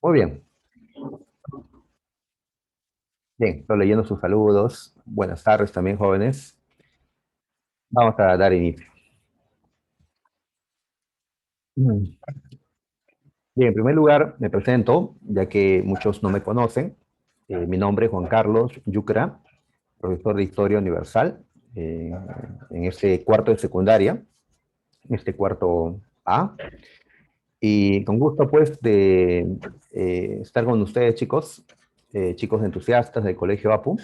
Muy bien, bien, estoy leyendo sus saludos. Buenas tardes también, jóvenes. Vamos a dar inicio. Mm. Bien, en primer lugar, me presento, ya que muchos no me conocen. Mi nombre es Juan Carlos Yucra, profesor de Historia Universal, eh, en este cuarto de secundaria, en este cuarto A. Y con gusto, pues, de estar con ustedes, chicos, chicos entusiastas del Colegio APU,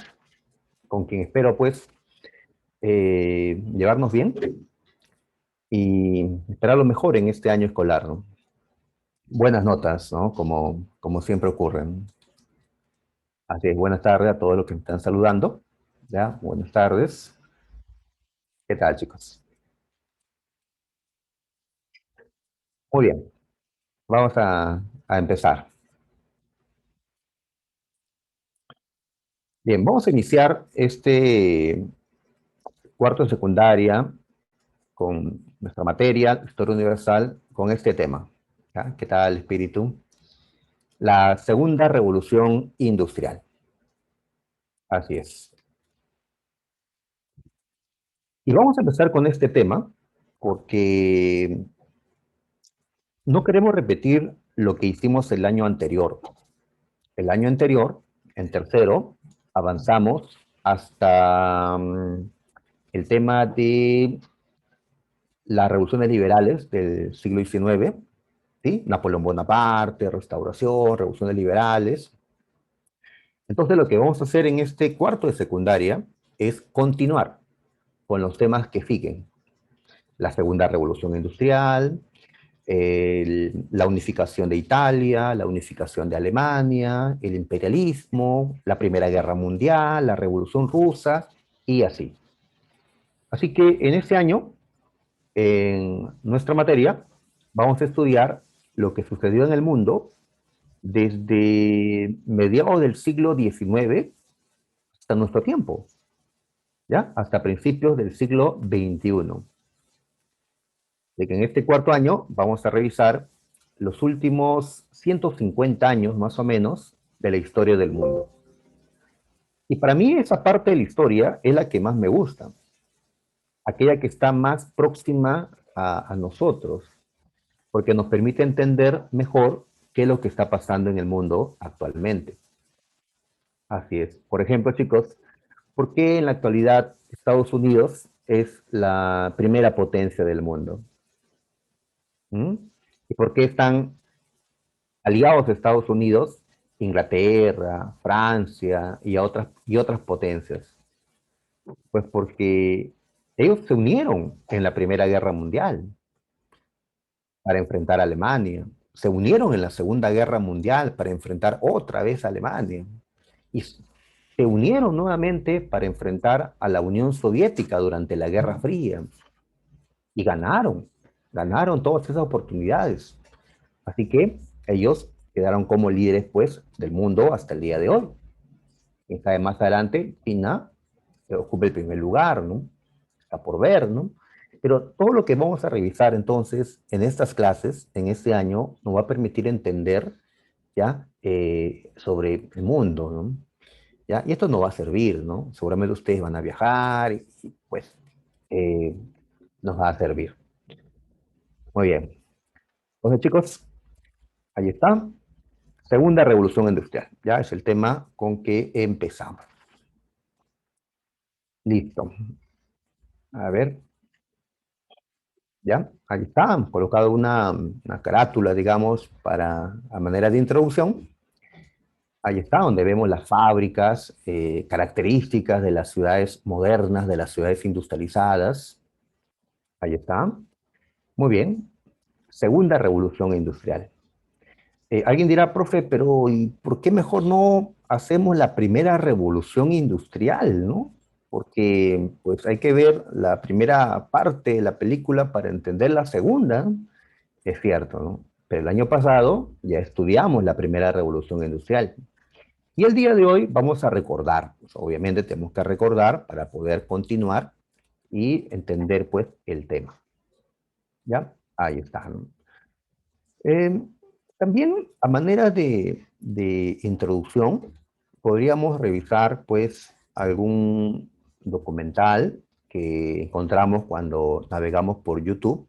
con quien espero, pues, llevarnos bien y esperar lo mejor en este año escolar, ¿no? Buenas notas, ¿no? Como siempre ocurren. Así es, buenas tardes a todos los que me están saludando. ¿Ya? Buenas tardes. ¿Qué tal, chicos? Muy bien, vamos a empezar. Bien, vamos a iniciar este cuarto de secundaria con nuestra materia, Historia Universal, con este tema. ¿Ya? ¿Qué tal, espíritu? La segunda revolución industrial. Así es. Y vamos a empezar con este tema porque no queremos repetir lo que hicimos el año anterior. El año anterior, en tercero, avanzamos hasta el tema de las revoluciones liberales del siglo XIX, ¿sí? Napoleón Bonaparte, Restauración, revoluciones liberales. Entonces lo que vamos a hacer en este cuarto de secundaria es continuar con los temas que siguen. La segunda revolución industrial, la unificación de Italia, la unificación de Alemania, el imperialismo, la Primera Guerra Mundial, la Revolución Rusa y así. Así que en este año, en nuestra materia, vamos a estudiar lo que sucedió en el mundo desde mediados del siglo XIX hasta nuestro tiempo, ¿ya? Hasta principios del siglo XXI. De que en este cuarto año vamos a revisar los últimos 150 años más o menos de la historia del mundo. Y para mí esa parte de la historia es la que más me gusta, aquella que está más próxima a nosotros, porque nos permite entender mejor qué es lo que está pasando en el mundo actualmente. Así es. Por ejemplo, chicos, ¿por qué en la actualidad Estados Unidos es la primera potencia del mundo? ¿Mm? ¿Y por qué están aliados de Estados Unidos, Inglaterra, Francia y otras potencias? Pues porque ellos se unieron en la Primera Guerra Mundial para enfrentar a Alemania, se unieron en la Segunda Guerra Mundial para enfrentar otra vez a Alemania y se unieron nuevamente para enfrentar a la Unión Soviética durante la Guerra Fría y ganaron todas esas oportunidades. Así que ellos quedaron como líderes, pues, del mundo hasta el día de hoy. Quién sabe más adelante, China ocupa el primer lugar, ¿no? Está por ver, ¿no? Pero todo lo que vamos a revisar entonces en estas clases, en este año, nos va a permitir entender ya sobre el mundo, ¿no? ¿Ya? Y esto nos va a servir, ¿no? Seguramente ustedes van a viajar y pues eh, nos va a servir. Muy bien. Entonces, chicos, ahí está. Segunda revolución industrial. Ya es el tema con que empezamos. Listo. A ver, ya, ahí está. Hemos colocado una carátula, digamos, para a manera de introducción. Ahí está, donde vemos las fábricas, características de las ciudades modernas, de las ciudades industrializadas. Ahí está. Muy bien. Segunda revolución industrial. Alguien dirá, profe, pero ¿y por qué mejor no hacemos la primera revolución industrial, no? Porque pues hay que ver la primera parte de la película para entender la segunda, ¿no? Es cierto, ¿no? Pero el año pasado ya estudiamos la primera revolución industrial. Y el día de hoy vamos a recordar, pues, obviamente tenemos que recordar para poder continuar y entender pues el tema. ¿Ya? Ahí está, ¿no? También, a manera de introducción, podríamos revisar, pues, algún documental que encontramos cuando navegamos por YouTube,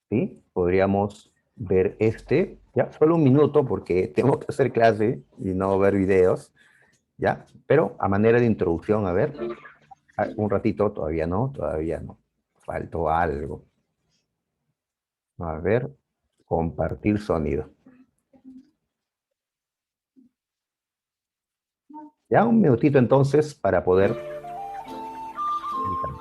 ¿sí? Podríamos ver este, ya, solo un minuto porque tengo que hacer clase y no ver videos, ¿ya? Pero a manera de introducción, a ver, un ratito, todavía no, faltó algo. A ver, compartir sonido. Ya, un minutito entonces para poder...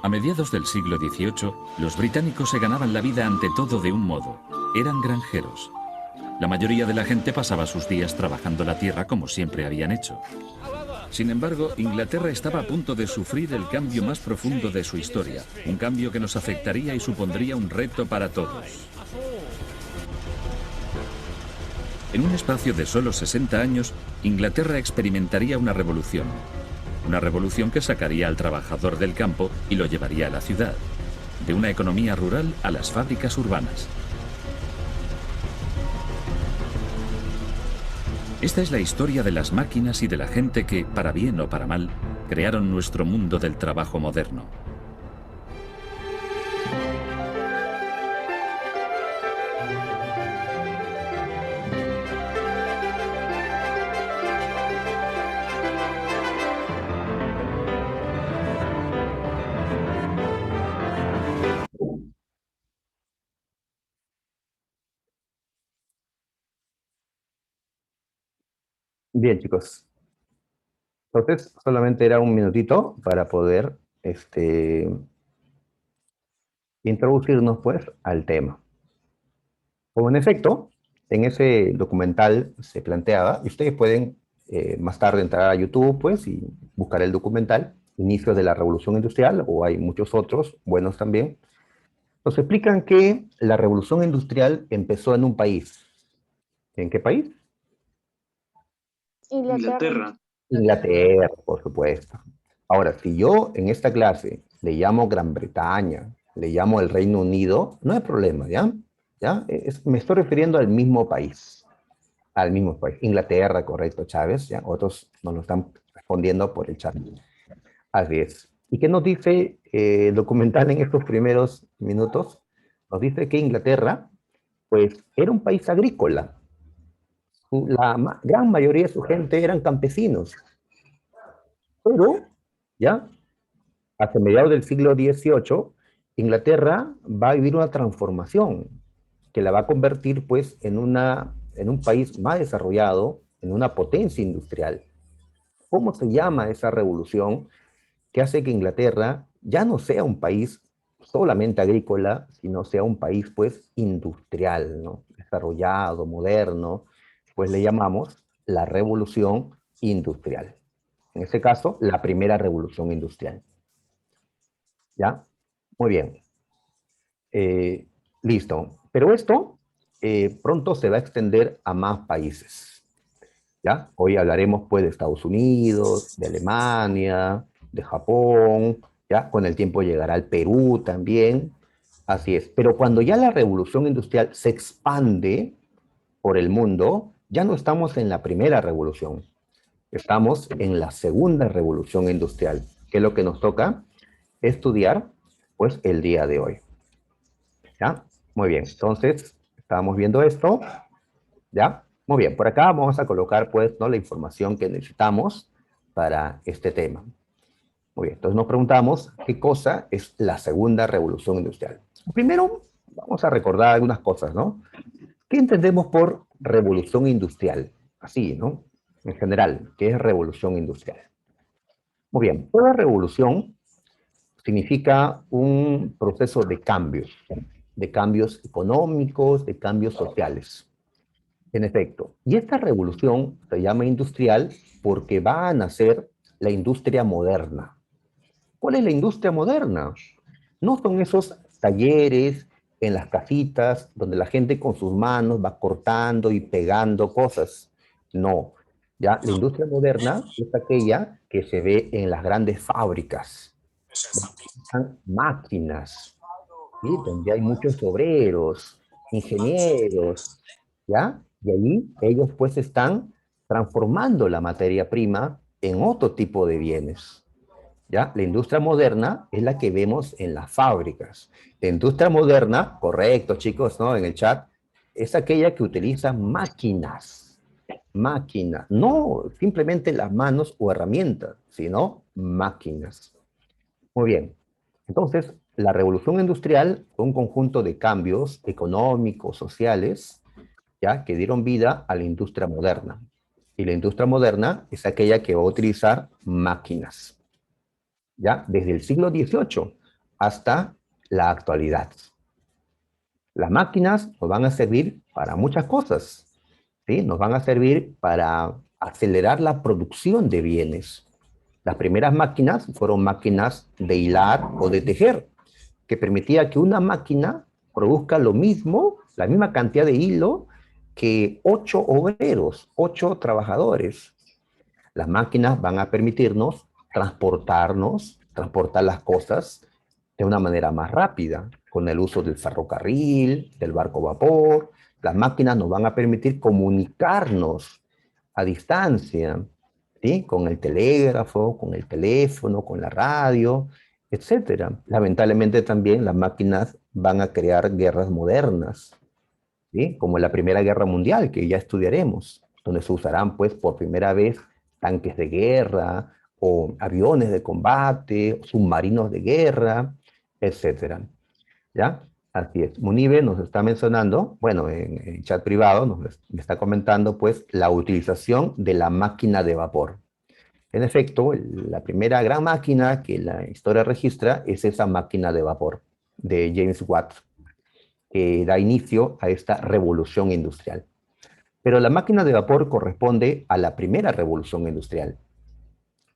A mediados del siglo XVIII, los británicos se ganaban la vida ante todo de un modo. Eran granjeros. La mayoría de la gente pasaba sus días trabajando la tierra como siempre habían hecho. Sin embargo, Inglaterra estaba a punto de sufrir el cambio más profundo de su historia, un cambio que nos afectaría y supondría un reto para todos. En un espacio de solo 60 años, Inglaterra experimentaría una revolución. Una revolución que sacaría al trabajador del campo y lo llevaría a la ciudad. De una economía rural a las fábricas urbanas. Esta es la historia de las máquinas y de la gente que, para bien o para mal, crearon nuestro mundo del trabajo moderno. Bien, chicos. Entonces, solamente era un minutito para poder introducirnos, pues, al tema. Como en efecto, en ese documental se planteaba, y ustedes pueden más tarde entrar a YouTube, pues, y buscar el documental, Inicios de la Revolución Industrial, o hay muchos otros buenos también. Nos explican que la Revolución Industrial empezó en un país. ¿En qué país? Inglaterra. Inglaterra, por supuesto. Ahora, si yo en esta clase le llamo Gran Bretaña, le llamo el Reino Unido, no hay problema, ¿ya? ¿Ya? Me estoy refiriendo al mismo país. Al mismo país. Inglaterra, correcto, Chávez, ¿ya? Otros nos lo están respondiendo por el chat. Así es. ¿Y qué nos dice el documental en estos primeros minutos? Nos dice que Inglaterra, pues, era un país agrícola. La gran mayoría de su gente eran campesinos. Pero, ¿ya? Hacia mediados del siglo XVIII, Inglaterra va a vivir una transformación que la va a convertir, pues, en un país más desarrollado, en una potencia industrial. ¿Cómo se llama esa revolución que hace que Inglaterra ya no sea un país solamente agrícola, sino sea un país, pues, industrial, ¿no? Desarrollado, moderno? Pues le llamamos la revolución industrial. En este caso, la primera revolución industrial. ¿Ya? Muy bien. Eh, Listo. Pero esto pronto se va a extender a más países. ¿Ya? Hoy hablaremos pues de Estados Unidos, de Alemania, de Japón, ¿ya? Con el tiempo llegará al Perú también. Así es. Pero cuando ya la revolución industrial se expande por el mundo, ya no estamos en la primera revolución. Estamos en la segunda revolución industrial, que es lo que nos toca estudiar pues el día de hoy. ¿Ya? Muy bien, entonces estábamos viendo esto, ¿ya? Muy bien, por acá vamos a colocar pues, ¿no?, la información que necesitamos para este tema. Muy bien, entonces nos preguntamos qué cosa es la segunda revolución industrial. Primero, vamos a recordar algunas cosas, ¿no? ¿Qué entendemos por revolución industrial? Así, ¿no? En general, ¿qué es revolución industrial? Muy bien, toda revolución significa un proceso de cambios económicos, de cambios sociales. En efecto, y esta revolución se llama industrial porque va a nacer la industria moderna. ¿Cuál es la industria moderna? No son esos talleres en las casitas donde la gente con sus manos va cortando y pegando cosas. No, ya la industria moderna es aquella que se ve en las grandes fábricas, máquinas, ¿sí? Donde hay muchos obreros, ingenieros, ¿ya? Y ahí ellos pues están transformando la materia prima en otro tipo de bienes, ¿ya? La industria moderna es la que vemos en las fábricas. La industria moderna, correcto chicos, ¿no? En el chat, es aquella que utiliza máquinas, no simplemente las manos o herramientas, sino máquinas. Muy bien. Entonces, la revolución industrial fue un conjunto de cambios económicos, sociales, ¿ya? Que dieron vida a la industria moderna. Y la industria moderna es aquella que va a utilizar máquinas, ¿ya? Desde el siglo XVIII hasta la actualidad. Las máquinas nos van a servir para muchas cosas, ¿sí? Nos van a servir para acelerar la producción de bienes. Las primeras máquinas fueron máquinas de hilar o de tejer, que permitía que una máquina produzca lo mismo, la misma cantidad de hilo que 8 obreros, 8 trabajadores. Las máquinas van a permitirnos transportar las cosas de una manera más rápida, con el uso del ferrocarril, del barco vapor. Las máquinas nos van a permitir comunicarnos a distancia, ¿sí? Con el telégrafo, con el teléfono, con la radio, etcétera. Lamentablemente también las máquinas van a crear guerras modernas, ¿sí? Como la Primera Guerra Mundial, que ya estudiaremos, donde se usarán pues por primera vez tanques de guerra o aviones de combate, submarinos de guerra, etcétera. ¿Ya? Así es. Munibe nos está mencionando, bueno, en chat privado me está comentando pues la utilización de la máquina de vapor. En efecto, la primera gran máquina que la historia registra es esa máquina de vapor de James Watt, que da inicio a esta revolución industrial. Pero la máquina de vapor corresponde a la primera revolución industrial.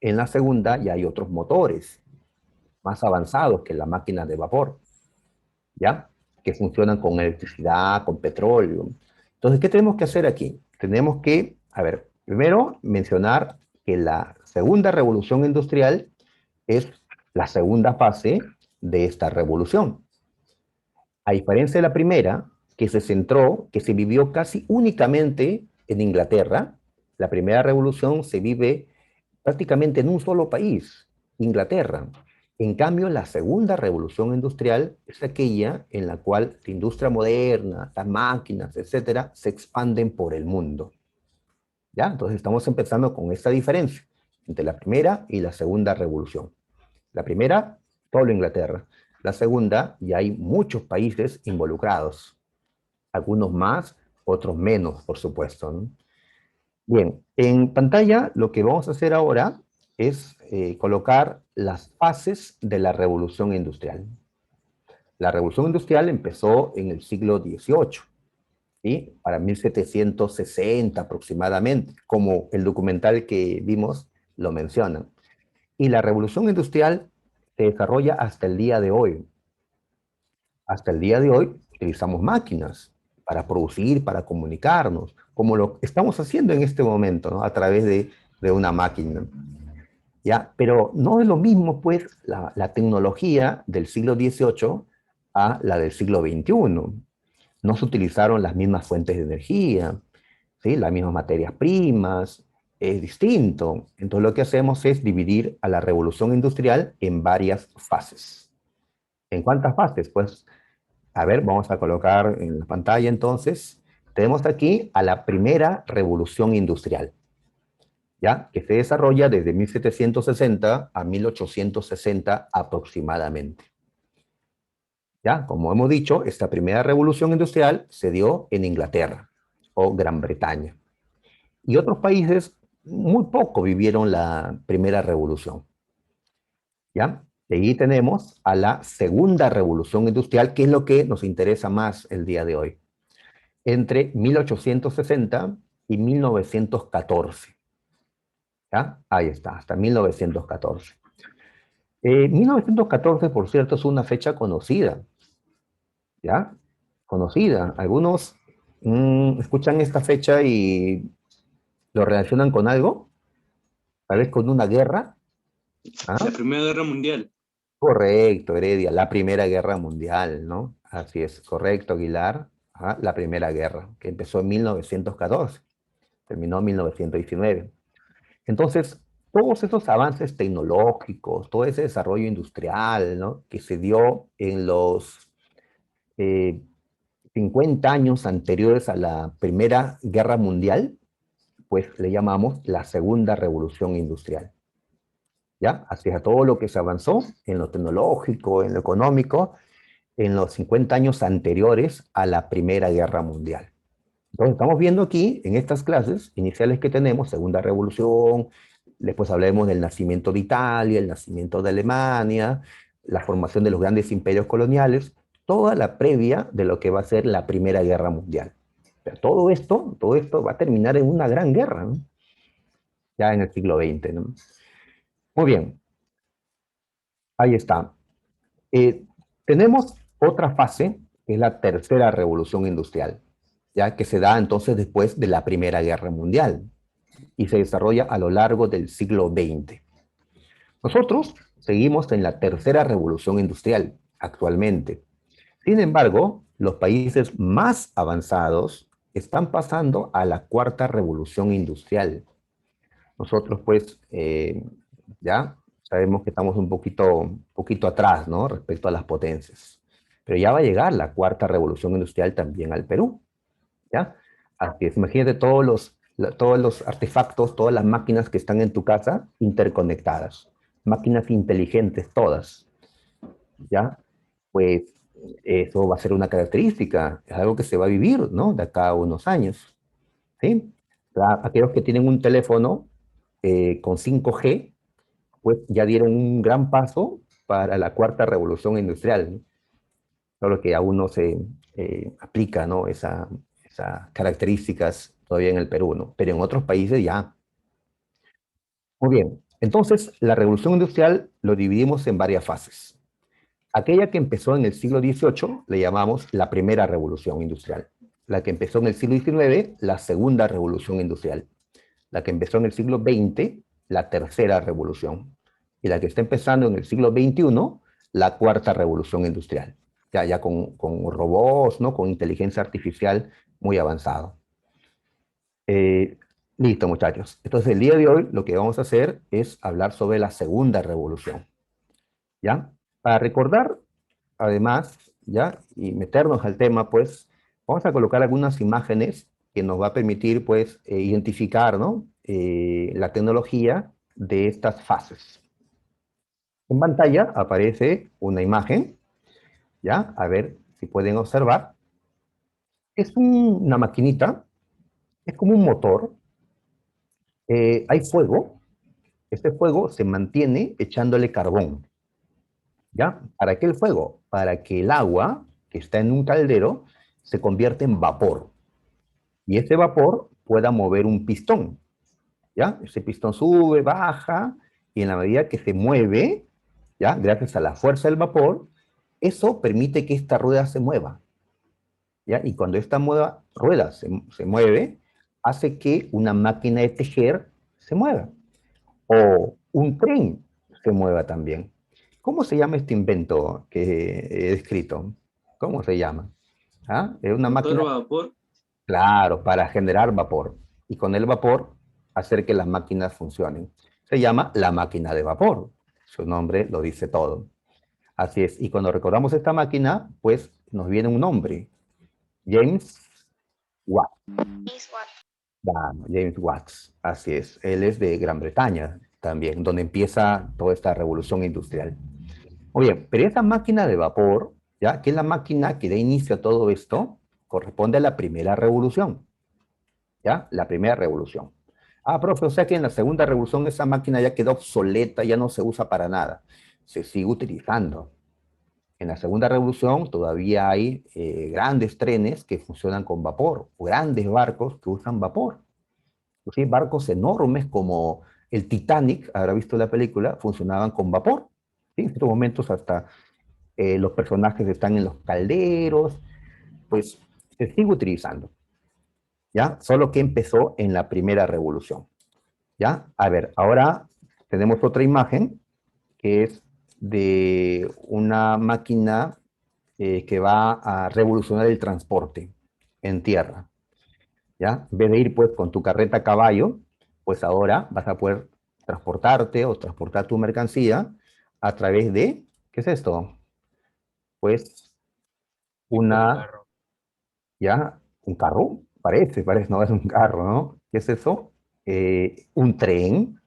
En la segunda ya hay otros motores más avanzados que la máquina de vapor, ¿ya? Que funcionan con electricidad, con petróleo. Entonces, ¿qué tenemos que hacer aquí? Tenemos que, a ver, primero mencionar que la segunda revolución industrial es la segunda fase de esta revolución. A diferencia de la primera, que se centró, que se vivió casi únicamente en Inglaterra, la primera revolución se vive prácticamente en un solo país, Inglaterra. En cambio, la segunda revolución industrial es aquella en la cual la industria moderna, las máquinas, etcétera, se expanden por el mundo. ¿Ya? Entonces estamos empezando con esta diferencia entre la primera y la segunda revolución. La primera, solo Inglaterra. La segunda, ya hay muchos países involucrados. Algunos más, otros menos, por supuesto, ¿no? Bien, en pantalla lo que vamos a hacer ahora es colocar las fases de la revolución industrial. La revolución industrial empezó en el siglo XVIII, ¿sí? Para 1760 aproximadamente, como el documental que vimos lo menciona. Y la revolución industrial se desarrolla hasta el día de hoy. Hasta el día de hoy utilizamos máquinas para producir, para comunicarnos, como lo estamos haciendo en este momento, ¿no? A través de una máquina. ¿Ya? Pero no es lo mismo, pues, la tecnología del siglo XVIII a la del siglo XXI. No se utilizaron las mismas fuentes de energía, ¿sí? Las mismas materias primas, es distinto. Entonces lo que hacemos es dividir a la revolución industrial en varias fases. ¿En cuántas fases? Pues, a ver, vamos a colocar en la pantalla entonces. Tenemos aquí a la primera revolución industrial, ¿ya? Que se desarrolla desde 1760 a 1860 aproximadamente. ¿Ya? Como hemos dicho, esta primera revolución industrial se dio en Inglaterra o Gran Bretaña. Y otros países muy poco vivieron la primera revolución. ¿Ya? Y ahí tenemos a la segunda revolución industrial, que es lo que nos interesa más el día de hoy, entre 1860 y 1914. ¿Ya? Ahí está, hasta 1914. 1914, por cierto, es una fecha conocida, ¿ya? Conocida. Algunos escuchan esta fecha y lo relacionan con algo, tal vez con una guerra. ¿Ah? La Primera Guerra Mundial. Correcto, Heredia, la Primera Guerra Mundial, ¿no? Así es, correcto, Aguilar. Ajá, la Primera Guerra, que empezó en 1914, terminó en 1919. Entonces, todos esos avances tecnológicos, todo ese desarrollo industrial, ¿no?, que se dio en los eh, 50 años anteriores a la Primera Guerra Mundial, pues le llamamos la Segunda Revolución Industrial. ¿Ya? Así es, a todo lo que se avanzó en lo tecnológico, en lo económico, en los 50 años anteriores a la Primera Guerra Mundial. Entonces, estamos viendo aquí, en estas clases iniciales que tenemos, Segunda Revolución, después hablaremos del nacimiento de Italia, el nacimiento de Alemania, la formación de los grandes imperios coloniales, toda la previa de lo que va a ser la Primera Guerra Mundial. O sea, todo esto va a terminar en una gran guerra, ¿no?, ya en el siglo XX, ¿no? Muy bien, ahí está. Eh, Tenemos otra fase, que es la tercera revolución industrial, ya que se da entonces después de la Primera Guerra Mundial y se desarrolla a lo largo del siglo XX. Nosotros seguimos en la tercera revolución industrial actualmente. Sin embargo, los países más avanzados están pasando a la cuarta revolución industrial. Nosotros pues ya sabemos que estamos un poquito atrás, ¿no?, respecto a las potencias. Pero ya va a llegar la cuarta revolución industrial también al Perú, ¿ya? Así es, imagínate todos los artefactos, todas las máquinas que están en tu casa interconectadas, máquinas inteligentes todas, ¿ya? Pues eso va a ser una característica, es algo que se va a vivir, ¿no?, de acá a unos años, ¿sí? Aquellos que tienen un teléfono con 5G, pues ya dieron un gran paso para la cuarta revolución industrial, ¿no? Solo que aún no se aplica, ¿no?, esas características todavía en el Perú, ¿no? Pero en otros países ya. Muy bien, entonces la revolución industrial lo dividimos en varias fases. Aquella que empezó en el siglo XVIII le llamamos la primera revolución industrial. La que empezó en el siglo XIX, la segunda revolución industrial. La que empezó en el siglo XX, la tercera revolución. Y la que está empezando en el siglo XXI, la cuarta revolución industrial. Ya con robots, ¿no?, con inteligencia artificial muy avanzado. Listo, muchachos. Entonces, el día de hoy lo que vamos a hacer es hablar sobre la segunda revolución, ¿ya? Para recordar, además, ¿ya?, y meternos al tema, pues, vamos a colocar algunas imágenes que nos va a permitir, pues, identificar, ¿no?, la tecnología de estas fases. En pantalla aparece una imagen, ¿ya? A ver si pueden observar. Es una maquinita, es como un motor. Hay fuego. Este fuego se mantiene echándole carbón, ¿ya? ¿Para qué el fuego? Para que el agua que está en un caldero se convierta en vapor. Y ese vapor pueda mover un pistón, ¿ya? Ese pistón sube, baja, y en la medida que se mueve, ¿ya?, gracias a la fuerza del vapor, eso permite que esta rueda se mueva, ¿ya? Y cuando esta rueda se mueve, hace que una máquina de tejer se mueva, o un tren se mueva también. ¿Cómo se llama este invento que he descrito? ¿Cómo se llama? ¿Ah? Es una Motor máquina, a vapor. claro, para generar vapor. Y con el vapor hacer que las máquinas funcionen. Se llama la máquina de vapor. Su nombre lo dice todo. Así es. Y cuando recordamos esta máquina, pues nos viene un nombre. James Watt. James Watts, así es. Él es de Gran Bretaña también, donde empieza toda esta revolución industrial. Muy bien, pero esa máquina de vapor, ¿ya?, que es la máquina que da inicio a todo esto, corresponde a la primera revolución, ¿ya? La primera revolución. Ah, profe, o sea que en la segunda revolución esa máquina ya quedó obsoleta, ya no se usa para nada. Se sigue utilizando. En la segunda revolución todavía hay grandes trenes que funcionan con vapor, o grandes barcos que usan vapor. ¿Sí? Barcos enormes como el Titanic, habrá visto la película, funcionaban con vapor. ¿Sí? En estos momentos hasta los personajes están en los calderos, pues se sigue utilizando, ¿ya? Solo que empezó en la primera revolución, ¿ya? A ver, ahora tenemos otra imagen que es de una máquina que va a revolucionar el transporte. en tierra, ¿ya? En vez de ir pues con tu carreta a caballo, pues ahora vas a poder transportarte o transportar tu mercancía a través de, ¿qué es esto? Pues Tipo de una, carro. ¿ya? Un carro, parece, no es un carro, ¿no? ¿Qué es eso? Un tren,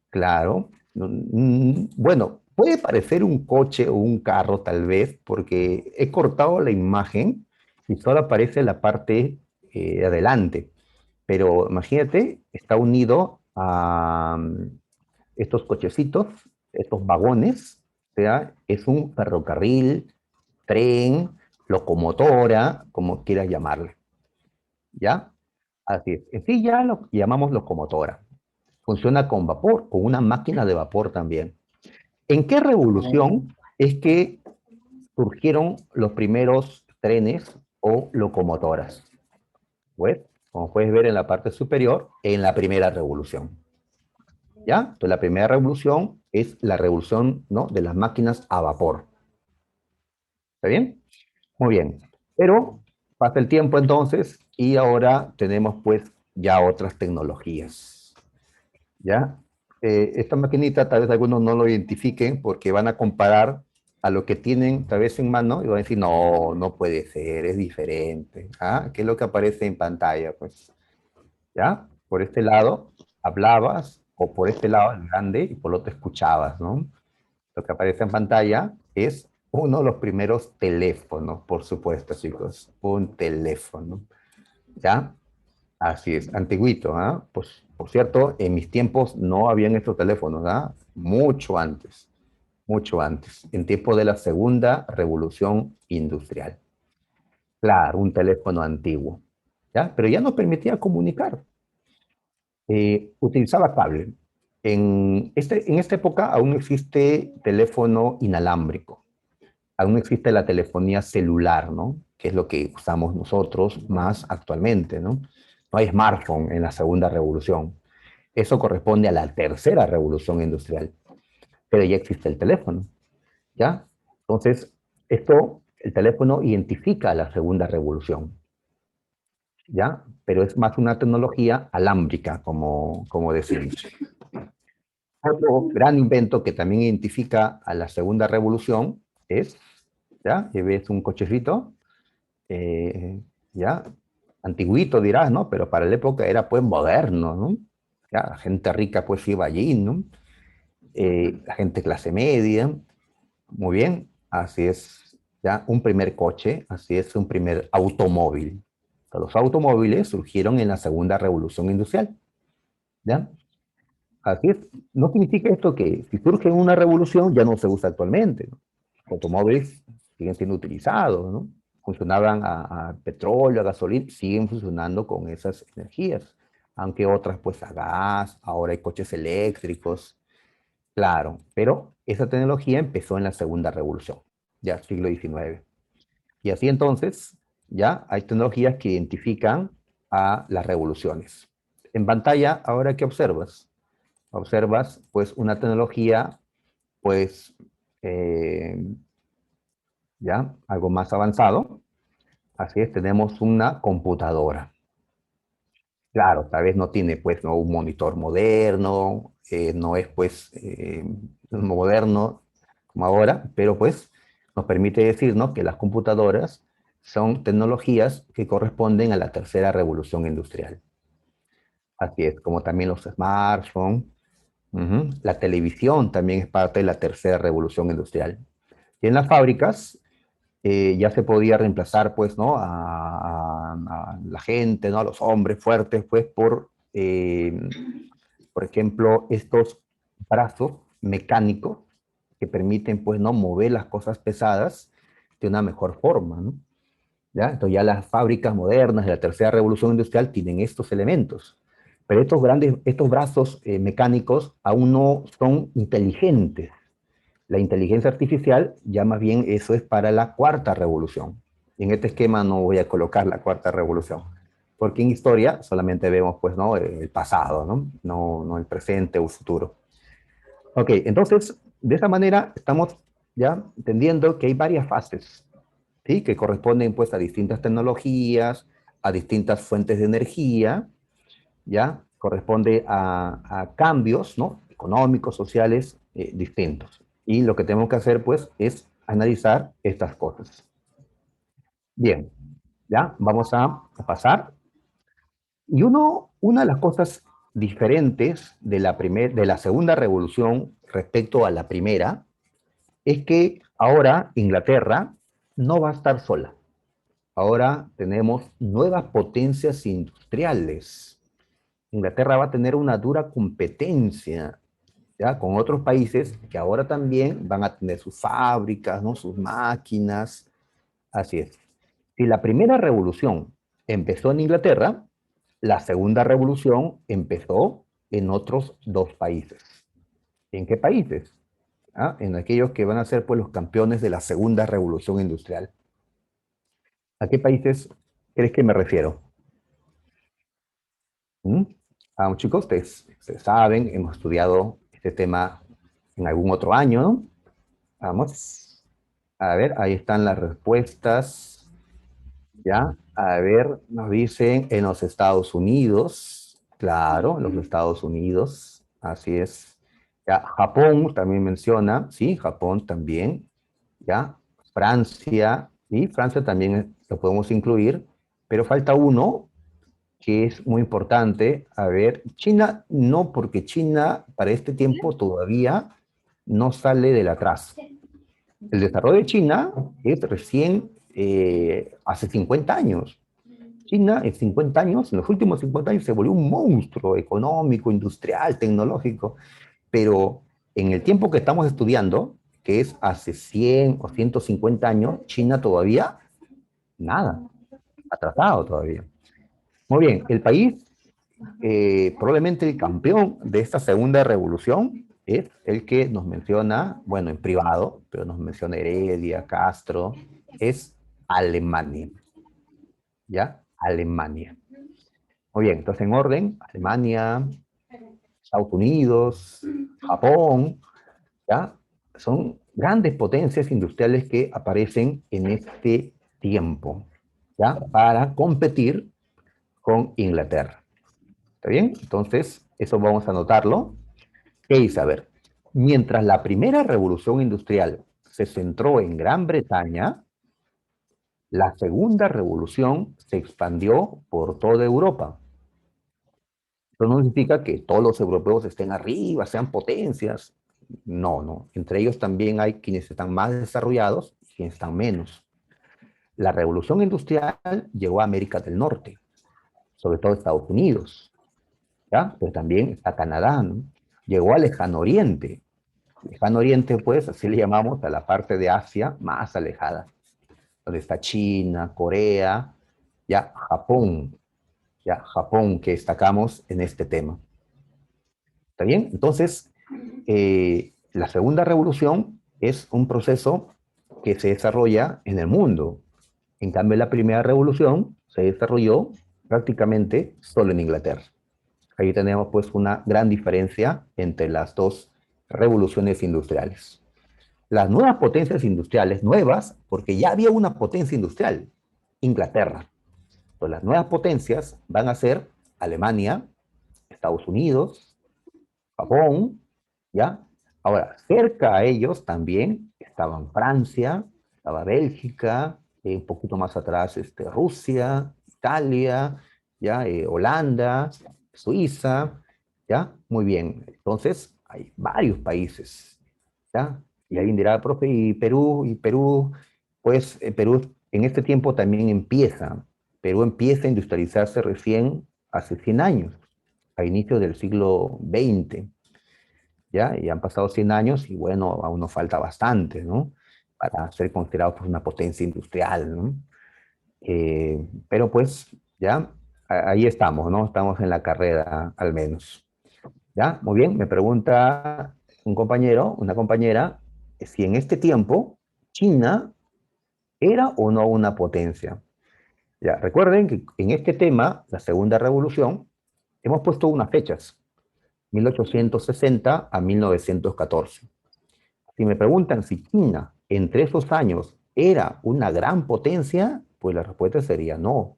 claro. Bueno, puede parecer un coche o un carro tal vez, porque he cortado la imagen y solo aparece la parte de adelante. Pero imagínate, está unido a estos cochecitos, estos vagones, o sea, es un ferrocarril, tren, locomotora, como quieras llamarle, ¿ya? Así es. En sí ya lo llamamos locomotora. Funciona con vapor, con una máquina de vapor también. ¿En qué revolución es que surgieron los primeros trenes o locomotoras? Pues, como puedes ver en la parte superior, en la primera revolución. ¿Ya? Entonces, la primera revolución es la revolución, ¿no?, de las máquinas a vapor. ¿Está bien? Muy bien. Pero pasa el tiempo entonces y ahora tenemos pues ya otras tecnologías. ¿Ya? Esta maquinita tal vez algunos no lo identifiquen porque van a comparar a lo que tienen tal vez en mano y van a decir, no, no puede ser, es diferente. ¿Ah? ¿Qué es lo que aparece en pantalla? Pues, ¿ya? Por este lado hablabas o por este lado el grande y por el otro escuchabas, ¿no? Lo que aparece en pantalla es uno de los primeros teléfonos, por supuesto, chicos. Un teléfono, ¿ya? Así es, antiguito, ¿ah? Pues, por cierto, en mis tiempos no habían estos teléfonos, ¿ah? Mucho antes, en tiempo de la segunda revolución industrial. Claro, un teléfono antiguo, ¿ya? Pero ya nos permitía comunicar. Utilizaba cable. En esta época aún existe teléfono inalámbrico, aún existe la telefonía celular, ¿no? Que es lo que usamos nosotros más actualmente, ¿no? No hay smartphone en la segunda revolución. Eso corresponde a la tercera revolución industrial, pero ya existe el teléfono, ¿ya? Entonces, el teléfono identifica la segunda revolución, ¿ya? Pero es más una tecnología alámbrica, como decimos. Otro gran invento que también identifica a la segunda revolución es, ¿ya? Que ves un cochecito, eh, ¿ya? Antiguito dirás, ¿no? Pero para la época era pues moderno, ¿no? Ya, la gente rica pues iba allí, ¿no? La gente clase media, muy bien, así es, ya, un primer coche, así es, un primer automóvil. Los automóviles surgieron en la segunda revolución industrial, ¿ya? Así es, no significa esto que si surge una revolución ya no se usa actualmente, ¿no? Automóviles siguen siendo utilizados, ¿no? Funcionaban a petróleo, a gasolina, siguen funcionando con esas energías, aunque otras pues a gas, ahora hay coches eléctricos, claro, pero esa tecnología empezó en la segunda revolución, ya siglo XIX. Y así entonces, ya hay tecnologías que identifican a las revoluciones. En pantalla, ahora, ¿qué observas? Observas pues una tecnología pues eh, ya algo más avanzado. Así es, tenemos una computadora. Claro, tal vez no tiene pues no un monitor moderno, no es pues moderno como ahora, pero pues nos permite decir, ¿no?, que las computadoras son tecnologías que corresponden a la tercera revolución industrial. Así es, como también los smartphones. La televisión también es parte de la tercera revolución industrial. Y en las fábricas ya se podía reemplazar, pues, ¿no?, a la gente, ¿no?, a los hombres fuertes, pues, por ejemplo, estos brazos mecánicos que permiten, pues, ¿no?, mover las cosas pesadas de una mejor forma, ¿no? ¿Ya? Entonces ya las fábricas modernas de la tercera revolución industrial tienen estos elementos. Pero estos brazos mecánicos aún no son inteligentes. La inteligencia artificial ya más bien eso es para la cuarta revolución. Y en este esquema no voy a colocar la cuarta revolución, porque en historia solamente vemos pues, ¿no?, el pasado, ¿no? No el presente o el futuro. Ok, entonces de esa manera estamos ya entendiendo que hay varias fases, ¿sí?, que corresponden pues a distintas tecnologías, a distintas fuentes de energía, ¿ya? Corresponde a cambios, ¿no? Económicos, sociales, distintos. Y lo que tenemos que hacer, pues, es analizar estas cosas. Bien, ya, vamos a pasar. Y una de las cosas diferentes de de la segunda revolución respecto a la primera es que ahora Inglaterra no va a estar sola. Ahora tenemos nuevas potencias industriales. Inglaterra va a tener una dura competencia, ¿ya? Con otros países que ahora también van a tener sus fábricas, ¿no? Sus máquinas. Así es. Si la primera revolución empezó en Inglaterra, la segunda revolución empezó en otros dos países. ¿En qué países? ¿Ah? En aquellos que van a ser, pues, los campeones de la segunda revolución industrial. ¿A qué países crees que me refiero? ¿Mm? Chicos, ustedes saben, hemos estudiado este tema en algún otro año, ¿no? Vamos. A ver, ahí están las respuestas. ¿Ya? A ver, nos dicen en los Estados Unidos. Claro, en los Estados Unidos. Así es. Ya, Japón también menciona. Sí, Japón también. ¿Ya? Francia. Y Francia también lo podemos incluir. Pero falta uno que es muy importante. A ver, China no, porque China para este tiempo todavía no sale del atrás. El desarrollo de China es recién hace 50 años. China en 50 años, en los últimos 50 años, se volvió un monstruo económico, industrial, tecnológico. Pero en el tiempo que estamos estudiando, que es hace 100 o 150 años, China todavía nada, atrasado todavía. Muy bien, el país, probablemente el campeón de esta segunda revolución, es el que nos menciona, bueno, en privado, pero nos menciona Heredia, Castro, es Alemania. ¿Ya? Alemania. Muy bien, entonces en orden, Alemania, Estados Unidos, Japón, ¿ya? Son grandes potencias industriales que aparecen en este tiempo, ¿ya? Para competir con Inglaterra. ¿Está bien? Entonces, eso vamos a anotarlo. ¿Qué dice? A ver, mientras la primera revolución industrial se centró en Gran Bretaña, la segunda revolución se expandió por toda Europa. Eso no significa que todos los europeos estén arriba, sean potencias. No, no. Entre ellos también hay quienes están más desarrollados y quienes están menos. La revolución industrial llegó a América del Norte, sobre todo Estados Unidos, ¿ya? Pero también está Canadá, ¿no? Llegó al Lejano Oriente. Lejano Oriente, pues, así le llamamos a la parte de Asia más alejada, donde está China, Corea, ya Japón que destacamos en este tema. ¿Está bien? Entonces, la segunda revolución es un proceso que se desarrolla en el mundo. En cambio, la primera revolución se desarrolló prácticamente solo en Inglaterra. Ahí tenemos pues una gran diferencia entre las dos revoluciones industriales. Las nuevas potencias industriales, nuevas, porque ya había una potencia industrial, Inglaterra. Pues las nuevas potencias van a ser Alemania, Estados Unidos, Japón, ¿ya? Ahora, cerca a ellos también estaban Francia, estaba Bélgica, un poquito más atrás Rusia, Italia, ¿ya? Holanda, Suiza, ¿ya? Muy bien, entonces hay varios países, ¿ya? Y alguien dirá, profe, y Perú, pues Perú en este tiempo también Perú empieza a industrializarse recién hace 100 años, a inicios del siglo XX, ¿ya? Y han pasado 100 años y bueno, aún nos falta bastante, ¿no? Para ser considerados pues, una potencia industrial, ¿no? Pero pues, ya, ahí estamos, ¿no? Estamos en la carrera al menos. ¿Ya? Muy bien, me pregunta un compañero, una compañera, si en este tiempo China era o no una potencia. Ya, recuerden que en este tema, la segunda revolución, hemos puesto unas fechas, 1860 a 1914. Si me preguntan si China entre esos años era una gran potencia, pues la respuesta sería no.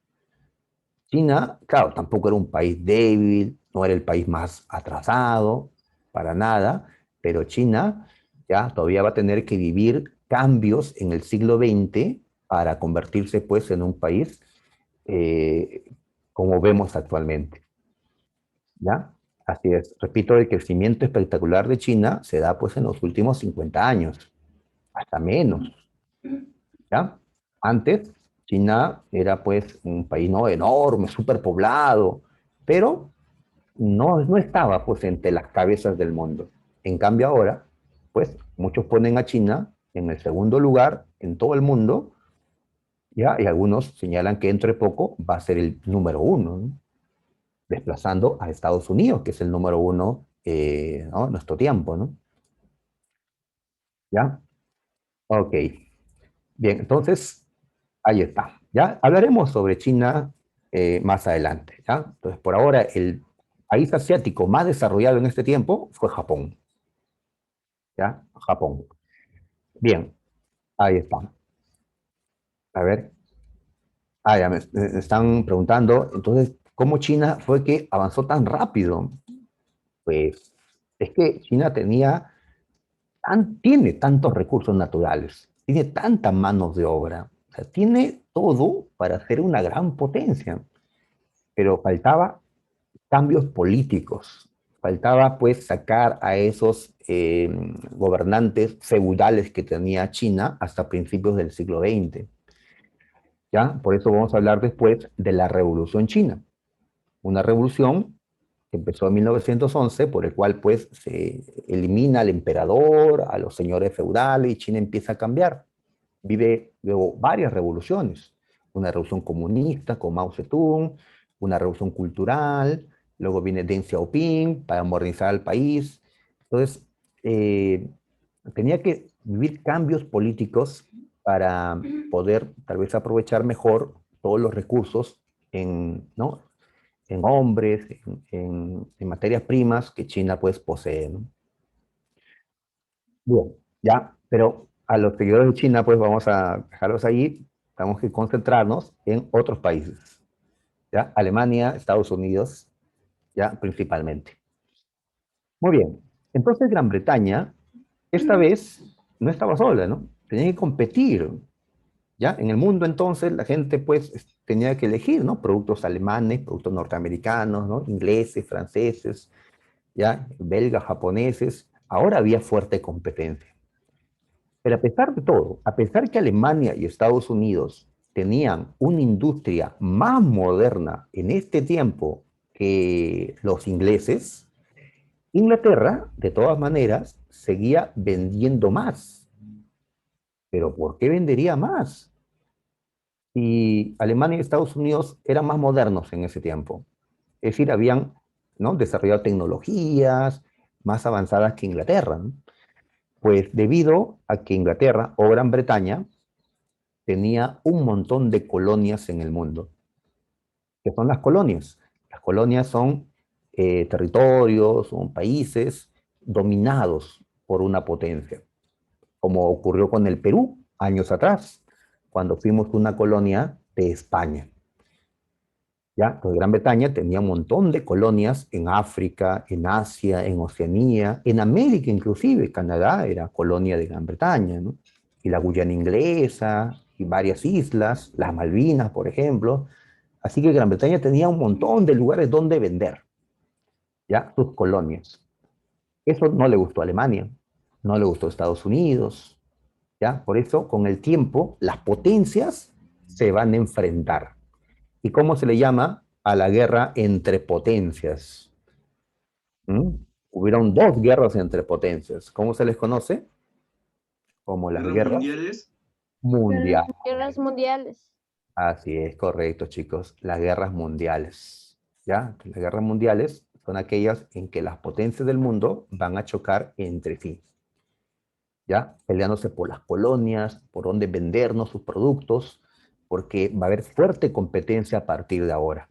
China, claro, tampoco era un país débil, no era el país más atrasado, para nada, pero China ya todavía va a tener que vivir cambios en el siglo XX para convertirse pues en un país eh, como vemos actualmente, ¿ya? Así es. Repito, el crecimiento espectacular de China se da pues en los últimos 50 años, hasta menos, ¿ya? Antes, China era pues un país no enorme, súper poblado, pero no estaba pues entre las cabezas del mundo. En cambio ahora, pues muchos ponen a China en el segundo lugar en todo el mundo, ¿ya? Y algunos señalan que entre poco va a ser el número uno, ¿no? Desplazando a Estados Unidos, que es el número uno, ¿no? En nuestro tiempo, ¿no? ¿Ya? Ok. Bien, entonces, ahí está. ¿Ya? Hablaremos sobre China más adelante, ¿ya? Entonces, por ahora, el país asiático más desarrollado en este tiempo fue Japón, ¿ya? Japón. Bien, ahí está. A ver, ya me están preguntando, entonces, ¿cómo China fue que avanzó tan rápido? Pues es que China tiene tantos recursos naturales, tiene tanta manos de obra, o sea, tiene todo para ser una gran potencia, pero faltaba cambios políticos, faltaba pues sacar a esos gobernantes feudales que tenía China hasta principios del siglo XX, ¿ya? Por eso vamos a hablar después de la Revolución China, una revolución que empezó en 1911, por el cual pues se elimina al emperador, a los señores feudales y China empieza a cambiar. Vive luego varias revoluciones, una revolución comunista con Mao Zedong, una revolución cultural, luego viene Deng Xiaoping para modernizar el país. Entonces, eh, tenía que vivir cambios políticos para poder tal vez aprovechar mejor todos los recursos ¿no? En hombres, en materias primas que China pues posee, ¿no? Bien, ya, pero a los seguidores de China pues vamos a dejarlos ahí, tenemos que concentrarnos en otros países, ¿ya? Alemania, Estados Unidos, ya, principalmente. Muy bien, entonces Gran Bretaña, esta vez no estaba sola, ¿no? Tenía que competir, ¿ya? En el mundo entonces la gente pues tenía que elegir, ¿no? Productos alemanes, productos norteamericanos, ¿no? Ingleses, franceses, ¿ya? Belgas, japoneses. Ahora había fuerte competencia. Pero a pesar de todo, a pesar que Alemania y Estados Unidos tenían una industria más moderna en este tiempo que los ingleses, Inglaterra, de todas maneras, seguía vendiendo más. ¿Pero por qué vendería más? Y Alemania y Estados Unidos eran más modernos en ese tiempo. Es decir, habían, ¿no? desarrollado tecnologías más avanzadas que Inglaterra, ¿no? Pues debido a que Inglaterra o Gran Bretaña tenía un montón de colonias en el mundo. ¿Qué son las colonias? Las colonias son territorios, son países dominados por una potencia, como ocurrió con el Perú años atrás, cuando fuimos una colonia de España. ¿Ya? Entonces, Gran Bretaña tenía un montón de colonias en África, en Asia, en Oceanía, en América inclusive. Canadá era colonia de Gran Bretaña, ¿no? Y la Guyana inglesa, y varias islas, las Malvinas, por ejemplo. Así que Gran Bretaña tenía un montón de lugares donde vender, ¿ya? Sus colonias. Eso no le gustó a Alemania, no le gustó a Estados Unidos, ¿ya? Por eso, con el tiempo, las potencias se van a enfrentar. ¿Y cómo se le llama a la guerra entre potencias? ¿Mm? Hubieron dos guerras entre potencias. ¿Cómo se les conoce? Como las ¿Guerras guerras mundiales? mundiales. Guerras mundiales. Así es, correcto, chicos. Las guerras mundiales. ¿Ya? Las guerras mundiales son aquellas en que las potencias del mundo van a chocar entre sí. ¿Ya? Peleándose por las colonias, por dónde vendernos sus productos, porque va a haber fuerte competencia a partir de ahora.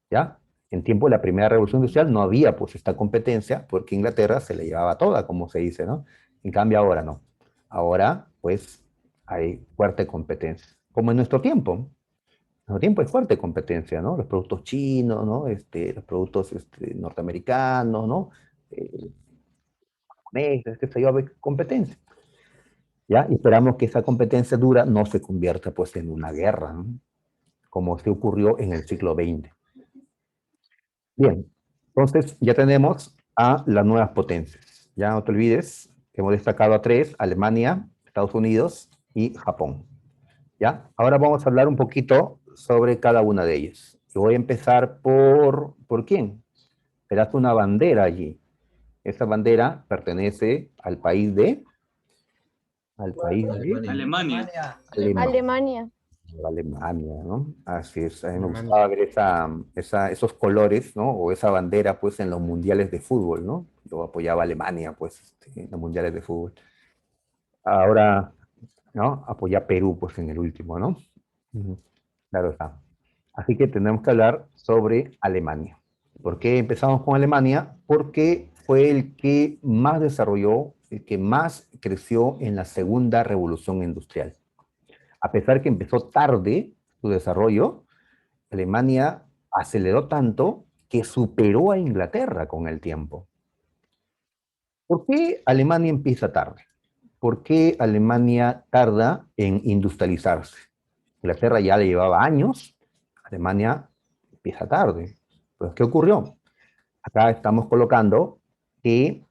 ¿Ya? En tiempo de la primera revolución industrial no había pues esta competencia porque Inglaterra se le llevaba toda, como se dice, ¿no? En cambio ahora no. Ahora pues hay fuerte competencia, como en nuestro tiempo. mismo tiempo hay fuerte competencia, ¿no? Los productos chinos, ¿no? Los productos norteamericanos, ¿no? Japoneses, qué sé yo, hay competencia. ¿Ya? Y esperamos que esa competencia dura no se convierta pues en una guerra, ¿no? Como se ocurrió en el siglo XX. Bien, entonces ya tenemos a las nuevas potencias. Ya no te olvides que hemos destacado a tres: Alemania, Estados Unidos y Japón. ¿Ya? Ahora vamos a hablar un poquito sobre cada una de ellas. Y voy a empezar ¿por quién? Verás una bandera allí. Esa bandera pertenece al país de Alemania. Alemania. Alemania. Alemania, ¿no? Así es, a mí me Alemania. gustaba ver esos colores, ¿no? O esa bandera, pues, en los mundiales de fútbol, ¿no? Yo apoyaba a Alemania, pues, en los mundiales de fútbol. Ahora, ¿no? Apoyé a Perú, pues, en el último, ¿no? Ujú. Claro está. Así que tenemos que hablar sobre Alemania. ¿Por qué empezamos con Alemania? Porque fue el que más desarrolló, el que más creció en la segunda revolución industrial. A pesar que empezó tarde su desarrollo, Alemania aceleró tanto que superó a Inglaterra con el tiempo. ¿Por qué Alemania empieza tarde? ¿Por qué Alemania tarda en industrializarse? Inglaterra ya le llevaba años, Alemania empieza tarde. Pues, ¿qué ocurrió? Acá estamos colocando que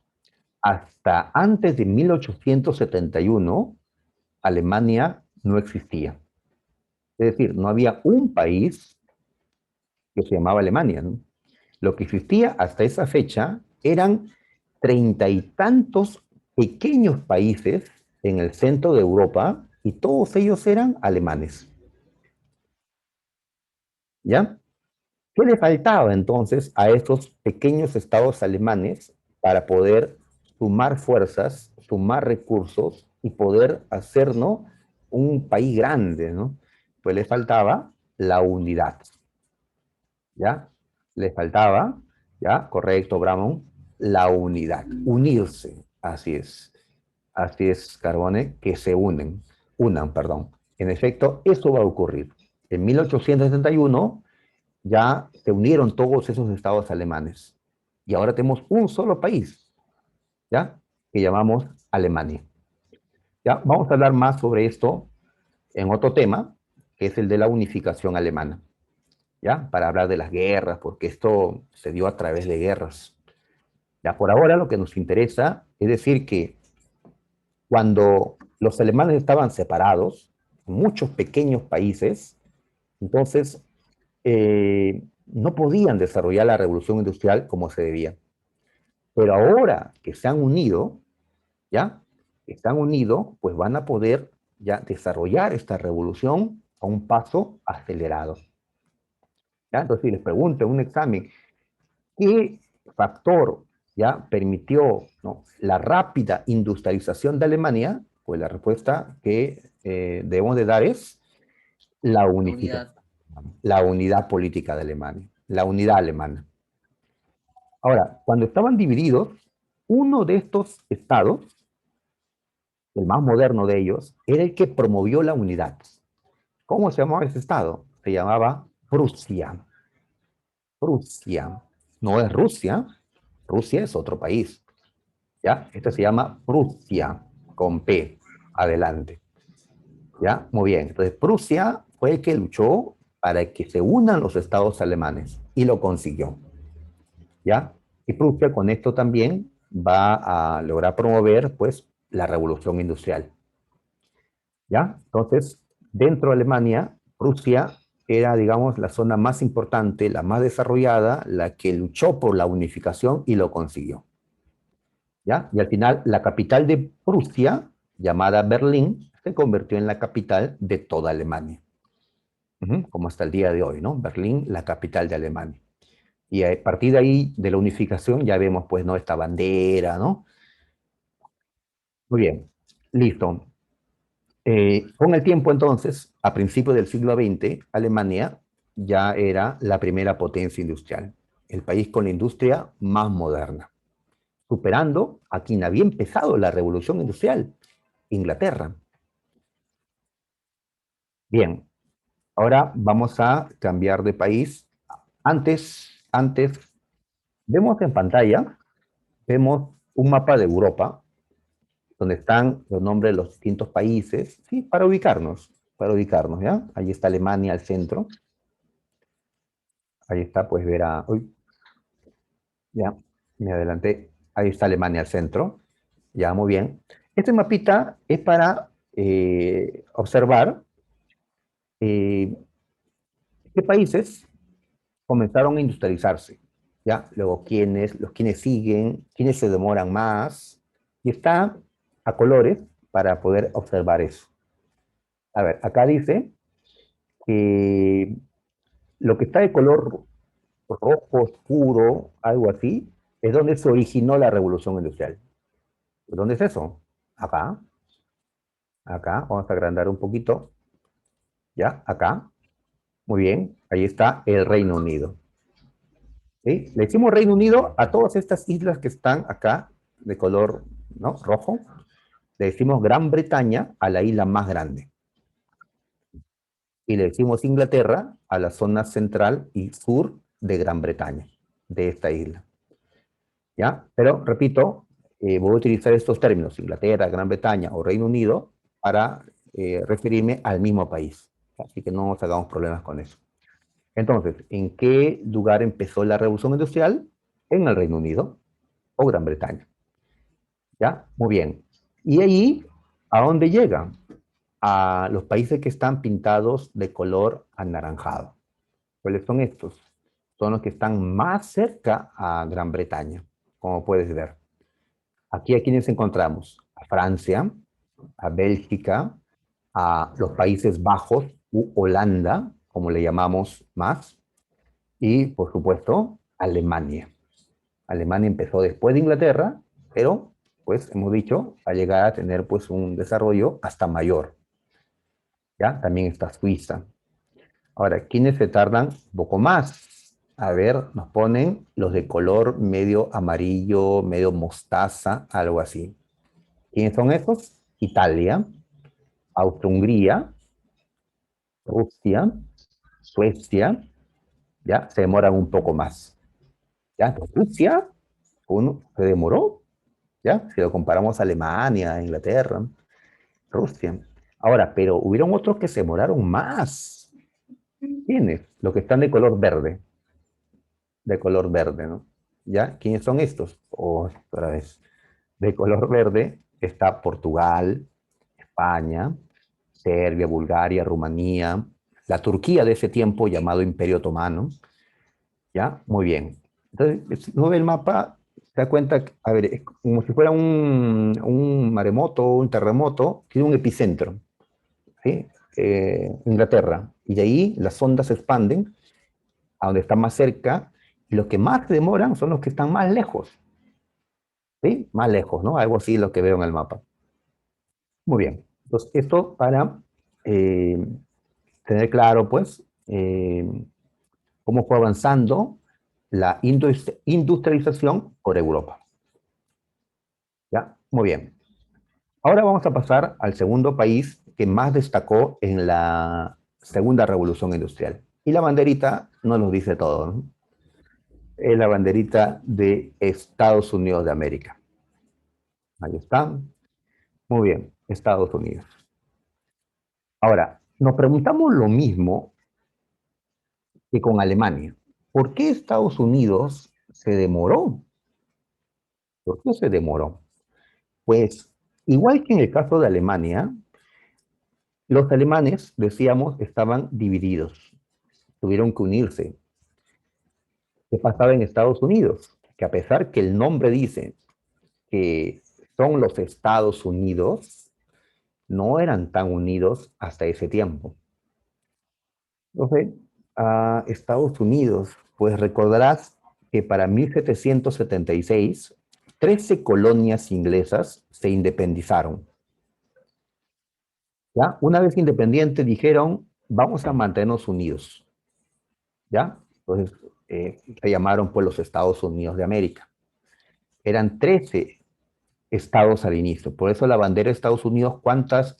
hasta antes de 1871 Alemania no existía. Es decir, no había un país que se llamaba Alemania, ¿no? Lo que existía hasta esa fecha eran 30 y tantos pequeños países en el centro de Europa y todos ellos eran alemanes. ¿Ya? ¿Qué le faltaba entonces a estos pequeños estados alemanes para poder sumar fuerzas, sumar recursos y poder hacer, ¿no?, un país grande, ¿no? Pues le faltaba la unidad. ¿Ya? Le faltaba, ¿ya? Correcto, Bramon, la unidad, unirse, así es, Carbone, que se unan, perdón. En efecto, eso va a ocurrir. En 1871 ya se unieron todos esos estados alemanes y ahora tenemos un solo país, ¿ya? Que llamamos Alemania. ¿Ya? Vamos a hablar más sobre esto en otro tema, que es el de la unificación alemana. ¿Ya? Para hablar de las guerras, porque esto se dio a través de guerras. Ya por ahora lo que nos interesa es decir que cuando los alemanes estaban separados, muchos pequeños países, entonces no podían desarrollar la revolución industrial como se debía. Pero ahora que se han unido, ¿ya? Están unidos, pues van a poder ya desarrollar esta revolución a un paso acelerado. ¿Ya? Entonces, si les pregunto en un examen, ¿qué factor ya permitió, ¿no?, la rápida industrialización de Alemania? Pues la respuesta que debemos de dar es la unificación, la unidad política de Alemania, la unidad alemana. Ahora, cuando estaban divididos, uno de estos estados, el más moderno de ellos, era el que promovió la unidad. ¿Cómo se llamaba ese estado? Se llamaba Prusia. Prusia. No es Rusia. Rusia es otro país. ¿Ya? Este se llama Prusia, con P, adelante. ¿Ya? Muy bien. Entonces, Prusia fue el que luchó para que se unan los estados alemanes y lo consiguió. ¿Ya? Y Prusia con esto también va a lograr promover, pues, la revolución industrial. ¿Ya? Entonces, dentro de Alemania, Prusia era, digamos, la zona más importante, la más desarrollada, la que luchó por la unificación y lo consiguió. ¿Ya? Y al final, la capital de Prusia, llamada Berlín, se convirtió en la capital de toda Alemania. Como hasta el día de hoy, ¿no? Berlín, la capital de Alemania. Y a partir de ahí, de la unificación, ya vemos, pues, ¿no?, esta bandera, ¿no? Muy bien, listo. Con el tiempo, entonces, a principios del siglo XX, Alemania ya era la primera potencia industrial, el país con la industria más moderna, superando a quien había empezado la revolución industrial, Inglaterra. Bien, Ahora vamos a cambiar de país. Antes, vemos en pantalla, vemos un mapa de Europa, donde están los nombres de los distintos países, ¿sí? Para ubicarnos, ¿ya? Ahí está Alemania al centro. Ahí está, pues verá, uy, ya, me adelanté. Ahí está Alemania al centro. Ya, muy bien. Este mapita es para observar eh, qué países comenzaron a industrializarse, ¿ya? Luego, quienes siguen, quiénes se demoran más, y está a colores para poder observar eso. A ver, acá dice que lo que está de color rojo oscuro, algo así, es donde se originó la revolución industrial. ¿Dónde es eso? Acá, acá, vamos a agrandar un poquito, ¿ya? Acá, muy bien, ahí está el Reino Unido. ¿Sí? Le decimos Reino Unido a todas estas islas que están acá, de color, ¿no?, rojo. Le decimos Gran Bretaña a la isla más grande. Y le decimos Inglaterra a la zona central y sur de Gran Bretaña, de esta isla. ¿Ya? Pero, repito, voy a utilizar estos términos, Inglaterra, Gran Bretaña o Reino Unido, para referirme al mismo país. Así que no nos hagamos problemas con eso. Entonces, ¿en qué lugar empezó la revolución industrial? En el Reino Unido o Gran Bretaña. ¿Ya? Muy bien. Y ahí, ¿a dónde llega? A los países que están pintados de color anaranjado. ¿Cuáles son estos? Son los que están más cerca a Gran Bretaña, como puedes ver. Aquí a quienes encontramos: a Francia, a Bélgica, a los Países Bajos u Holanda, como le llamamos más, y por supuesto Alemania. Alemania empezó después de Inglaterra, pero pues hemos dicho, va a llegar a tener pues un desarrollo hasta mayor. ¿Ya? También está Suiza. Ahora, ¿quiénes se tardan un poco más? A ver, nos ponen los de color medio amarillo, medio mostaza, algo así. ¿Quiénes son esos? Italia, Austria-Hungría, Rusia, Suecia, ¿ya? Se demoran un poco más. ¿Ya? Rusia, uno se demoró, ¿ya? Si lo comparamos a Alemania, Inglaterra, Rusia. Ahora, pero hubieron otros que se demoraron más. ¿Quiénes? Los que están de color verde, ¿no? ¿Ya? ¿Quiénes son estos? Otra vez. De color verde está Portugal, España, Serbia, Bulgaria, Rumanía, la Turquía de ese tiempo llamado Imperio Otomano. ¿Ya? Muy bien. Entonces, si uno ve el mapa, se da cuenta, a ver, es como si fuera un maremoto, un terremoto, tiene un epicentro, ¿sí? Inglaterra. Y de ahí las ondas se expanden a donde está más cerca, y los que más se demoran son los que están más lejos, ¿sí? Más lejos, ¿no? Algo así lo que veo en el mapa. Muy bien. Entonces, esto para eh, tener claro, pues, cómo fue avanzando la industrialización por Europa. ¿Ya? Muy bien. Ahora vamos a pasar al segundo país que más destacó en la segunda revolución industrial. Y la banderita no nos dice todo, ¿no? Es la banderita de Estados Unidos de América. Ahí está. Muy bien, Estados Unidos. Ahora, nos preguntamos lo mismo que con Alemania. ¿Por qué Estados Unidos se demoró? ¿Por qué se demoró? Pues, igual que en el caso de Alemania, los alemanes, decíamos, estaban divididos. Tuvieron que unirse. ¿Qué pasaba en Estados Unidos? Que a pesar que el nombre dice que son los Estados Unidos, no eran tan unidos hasta ese tiempo. Entonces, a Estados Unidos, pues recordarás que para 1776, 13 colonias inglesas se independizaron. ¿Ya? Una vez independientes dijeron, vamos a mantenernos unidos. ¿Ya? Entonces, se llamaron pues los Estados Unidos de América. Eran 13 estados al inicio. Por eso la bandera de Estados Unidos, ¿cuántas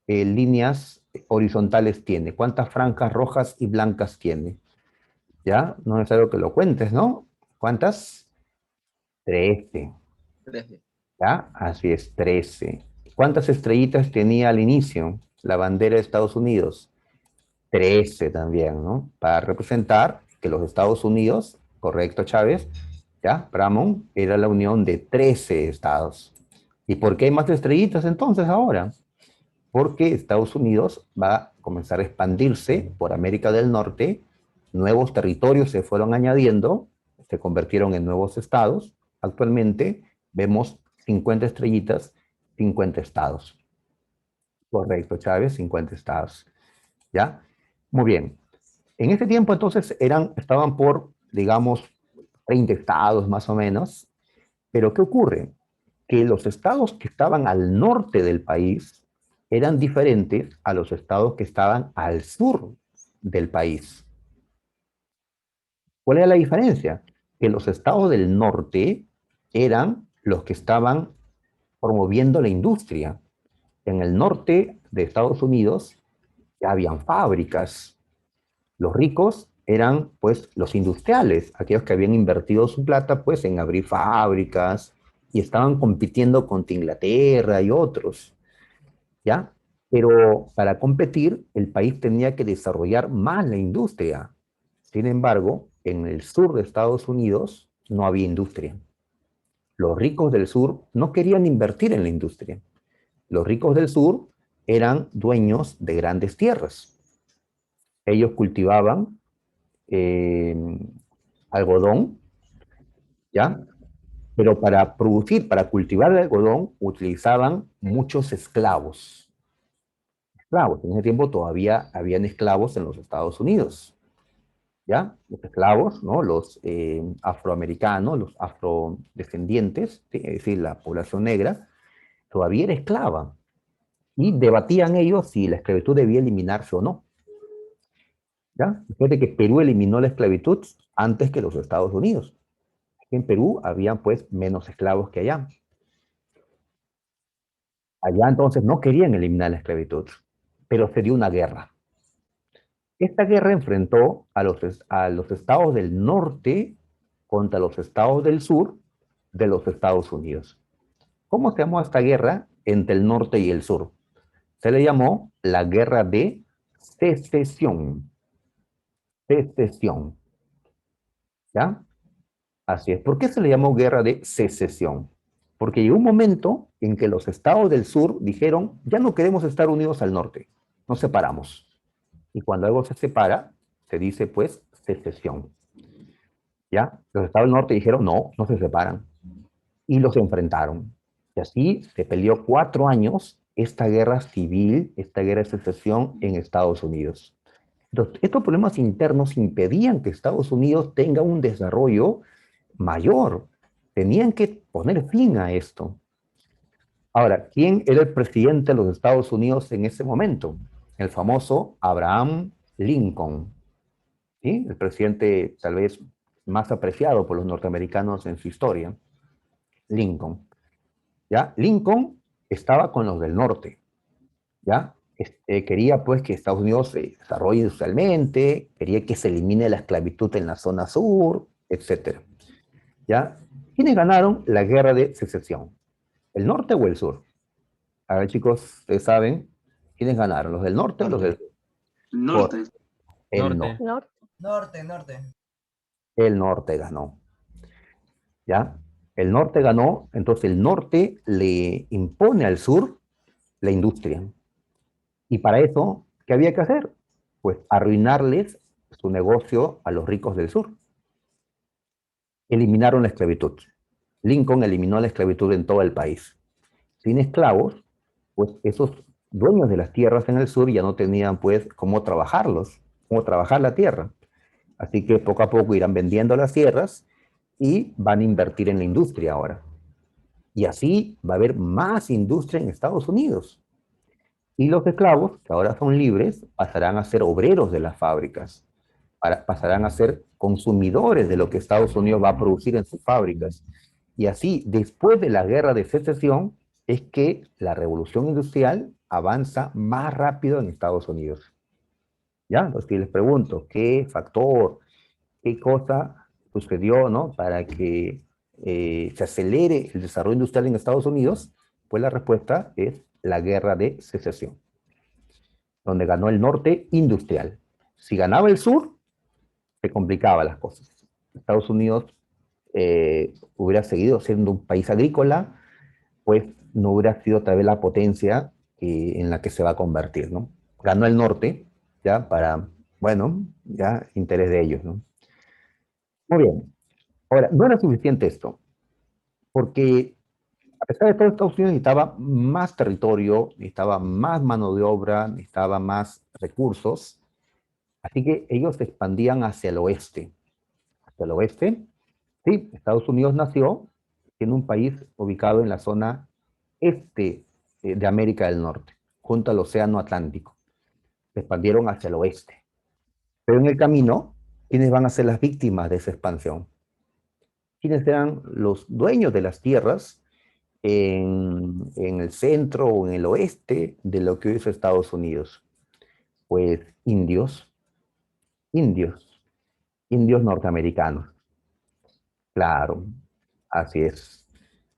líneas horizontales tiene? ¿Cuántas franjas rojas y blancas tiene? ¿Ya? No es necesario que lo cuentes, ¿no? ¿Cuántas? 13. 13. ¿Ya? Así es, 13. ¿Cuántas estrellitas tenía al inicio la bandera de Estados Unidos? 13 también, ¿no? Para representar que los Estados Unidos, correcto, Chávez, ¿ya? Bramón era la unión de 13 estados. ¿Y por qué hay más estrellitas entonces ahora? Porque Estados Unidos va a comenzar a expandirse por América del Norte, nuevos territorios se fueron añadiendo, se convirtieron en nuevos estados. Actualmente vemos 50 estrellitas, 50 estados. Correcto, Chávez, 50 estados. ¿Ya? Muy bien. En ese tiempo entonces estaban por, digamos, 30 estados más o menos, pero ¿qué ocurre? Que los estados que estaban al norte del país eran diferentes a los estados que estaban al sur del país. ¿Cuál era la diferencia? Que los estados del norte eran los que estaban promoviendo la industria. En el norte de Estados Unidos ya habían fábricas. Los ricos eran, pues, los industriales, aquellos que habían invertido su plata, pues, en abrir fábricas y estaban compitiendo contra Inglaterra y otros, ¿ya? Pero para competir, el país tenía que desarrollar más la industria. Sin embargo, en el sur de Estados Unidos no había industria. Los ricos del sur no querían invertir en la industria. Los ricos del sur eran dueños de grandes tierras. Ellos cultivaban eh, algodón, ¿ya? Pero para producir, para cultivar el algodón, utilizaban muchos esclavos. Esclavos. En ese tiempo todavía habían esclavos en los Estados Unidos, ¿ya? Los esclavos, ¿no? Los afroamericanos, los afrodescendientes, ¿sí? Es decir, la población negra, todavía era esclava. Y debatían ellos si la esclavitud debía eliminarse o no. ¿Ya? Fíjate que Perú eliminó la esclavitud antes que los Estados Unidos. En Perú había pues menos esclavos que allá. Allá entonces no querían eliminar la esclavitud, pero se dio una guerra. Esta guerra enfrentó a los estados del norte contra los estados del sur de los Estados Unidos. ¿Cómo se llamó esta guerra entre el norte y el sur? Se le llamó la Guerra de Secesión. Secesión. ¿Ya? Así es. ¿Por qué se le llamó Guerra de Secesión? Porque llegó un momento en que los estados del sur dijeron, ya no queremos estar unidos al norte, nos separamos. Y cuando algo se separa, se dice pues secesión. ¿Ya? Los estados del norte dijeron, no, no se separan. Y los enfrentaron. Y así se peleó 4 años esta guerra civil, esta guerra de secesión en Estados Unidos. Entonces, estos problemas internos impedían que Estados Unidos tenga un desarrollo mayor. Tenían que poner fin a esto. Ahora, ¿quién era el presidente de los Estados Unidos en ese momento? El famoso Abraham Lincoln, ¿sí? El presidente tal vez más apreciado por los norteamericanos en su historia. Lincoln. ¿Ya? Lincoln estaba con los del norte. ¿Ya? Quería pues que Estados Unidos se desarrolle industrialmente, quería que se elimine la esclavitud en la zona sur, etc. ¿Ya? ¿Quiénes ganaron la guerra de secesión? ¿El norte o el sur? A ver, chicos, ustedes saben quiénes ganaron, ¿los del norte o los del sur? Norte. El norte. Norte. El norte ganó. ¿Ya? El norte ganó, entonces el norte le impone al sur la industria. Y para eso, ¿qué había que hacer? Pues arruinarles su negocio a los ricos del sur. Eliminaron la esclavitud. Lincoln eliminó la esclavitud en todo el país. Sin esclavos, pues esos dueños de las tierras en el sur ya no tenían pues cómo trabajarlos, cómo trabajar la tierra. Así que poco a poco irán vendiendo las tierras y van a invertir en la industria ahora. Y así va a haber más industria en Estados Unidos. Y los esclavos, que ahora son libres, pasarán a ser obreros de las fábricas, pasarán a ser consumidores de lo que Estados Unidos va a producir en sus fábricas. Y así, después de la guerra de secesión, es que la revolución industrial avanza más rápido en Estados Unidos. ¿Ya? Entonces, si les pregunto, ¿qué factor, qué cosa sucedió, ¿no? Para que se acelere el desarrollo industrial en Estados Unidos? Pues la respuesta es la guerra de secesión, donde ganó el norte industrial. Si ganaba el sur, se complicaban las cosas. Estados Unidos hubiera seguido siendo un país agrícola, pues no hubiera sido tal vez la potencia en la que se va a convertir, ¿no? Ganó el norte, ya, para, bueno, ya, interés de ellos, ¿no? Muy bien. Ahora, no era suficiente esto, porque a pesar de todo, Estados Unidos necesitaba más territorio, necesitaba más mano de obra, necesitaba más recursos, así que ellos se expandían hacia el oeste. Hacia el oeste, sí, Estados Unidos nació siendo un país ubicado en la zona este de América del Norte, junto al Océano Atlántico. Se expandieron hacia el oeste. Pero en el camino, ¿quiénes van a ser las víctimas de esa expansión? ¿Quiénes eran los dueños de las tierras en el centro o en el oeste de lo que hoy es Estados Unidos? Pues indios, indios, indios norteamericanos. Claro, así es.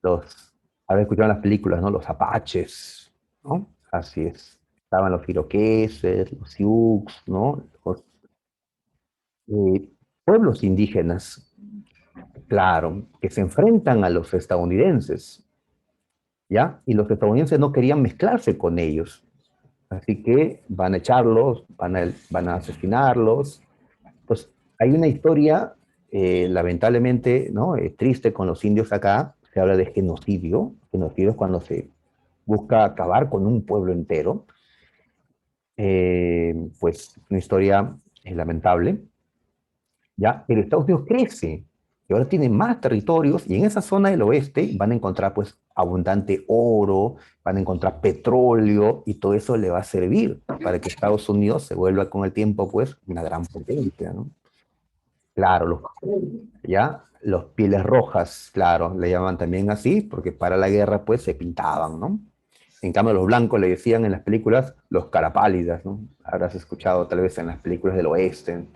Los, habrá escuchado en las películas, ¿no? Los apaches, ¿no? Así es. Estaban los iroqueses, los sioux, ¿no? Los pueblos indígenas, claro, que se enfrentan a los estadounidenses, ¿ya? Y los estadounidenses no querían mezclarse con ellos. Así que van a echarlos, van a asesinarlos. Pues hay una historia, lamentablemente, ¿no? Triste con los indios acá. Se habla de genocidio. Genocidio es cuando se busca acabar con un pueblo entero. Pues una historia lamentable. ¿Ya? Pero Estados Unidos crece y ahora tiene más territorios y en esa zona del oeste van a encontrar pues abundante oro, van a encontrar petróleo y todo eso le va a servir para que Estados Unidos se vuelva con el tiempo pues una gran potencia, ¿no? Claro, ¿ya? Los pieles rojas, claro, le llaman también así porque para la guerra pues se pintaban, ¿no? En cambio, los blancos le decían en las películas los carapálidas, ¿no? Habrás escuchado tal vez en las películas del oeste.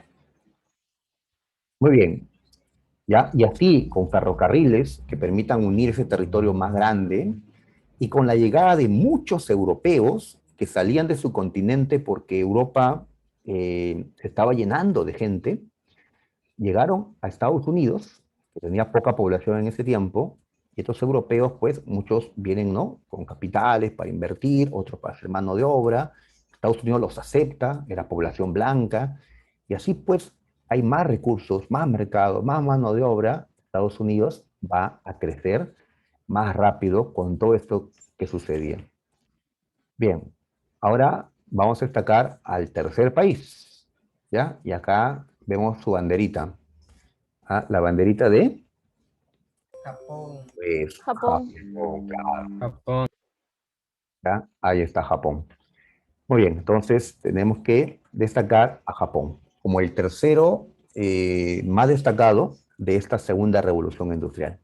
Muy bien, ¿ya? Y así, con ferrocarriles que permitan unir ese territorio más grande y con la llegada de muchos europeos que salían de su continente porque Europa se estaba llenando de gente, llegaron a Estados Unidos, que tenía poca población en ese tiempo, y estos europeos, pues, muchos vienen, ¿no? Con capitales para invertir, otros para hacer mano de obra. Estados Unidos los acepta, era población blanca, y así, pues, hay más recursos, más mercado, más mano de obra. Estados Unidos va a crecer más rápido con todo esto que sucedía. Bien, ahora vamos a destacar al tercer país, ¿ya? Y acá vemos su banderita. Ah, la banderita de Japón. pues, Japón. Japón, claro, Japón. ¿ya? Ahí está Japón. Muy bien, entonces tenemos que destacar a Japón como el tercero más destacado de esta segunda revolución industrial.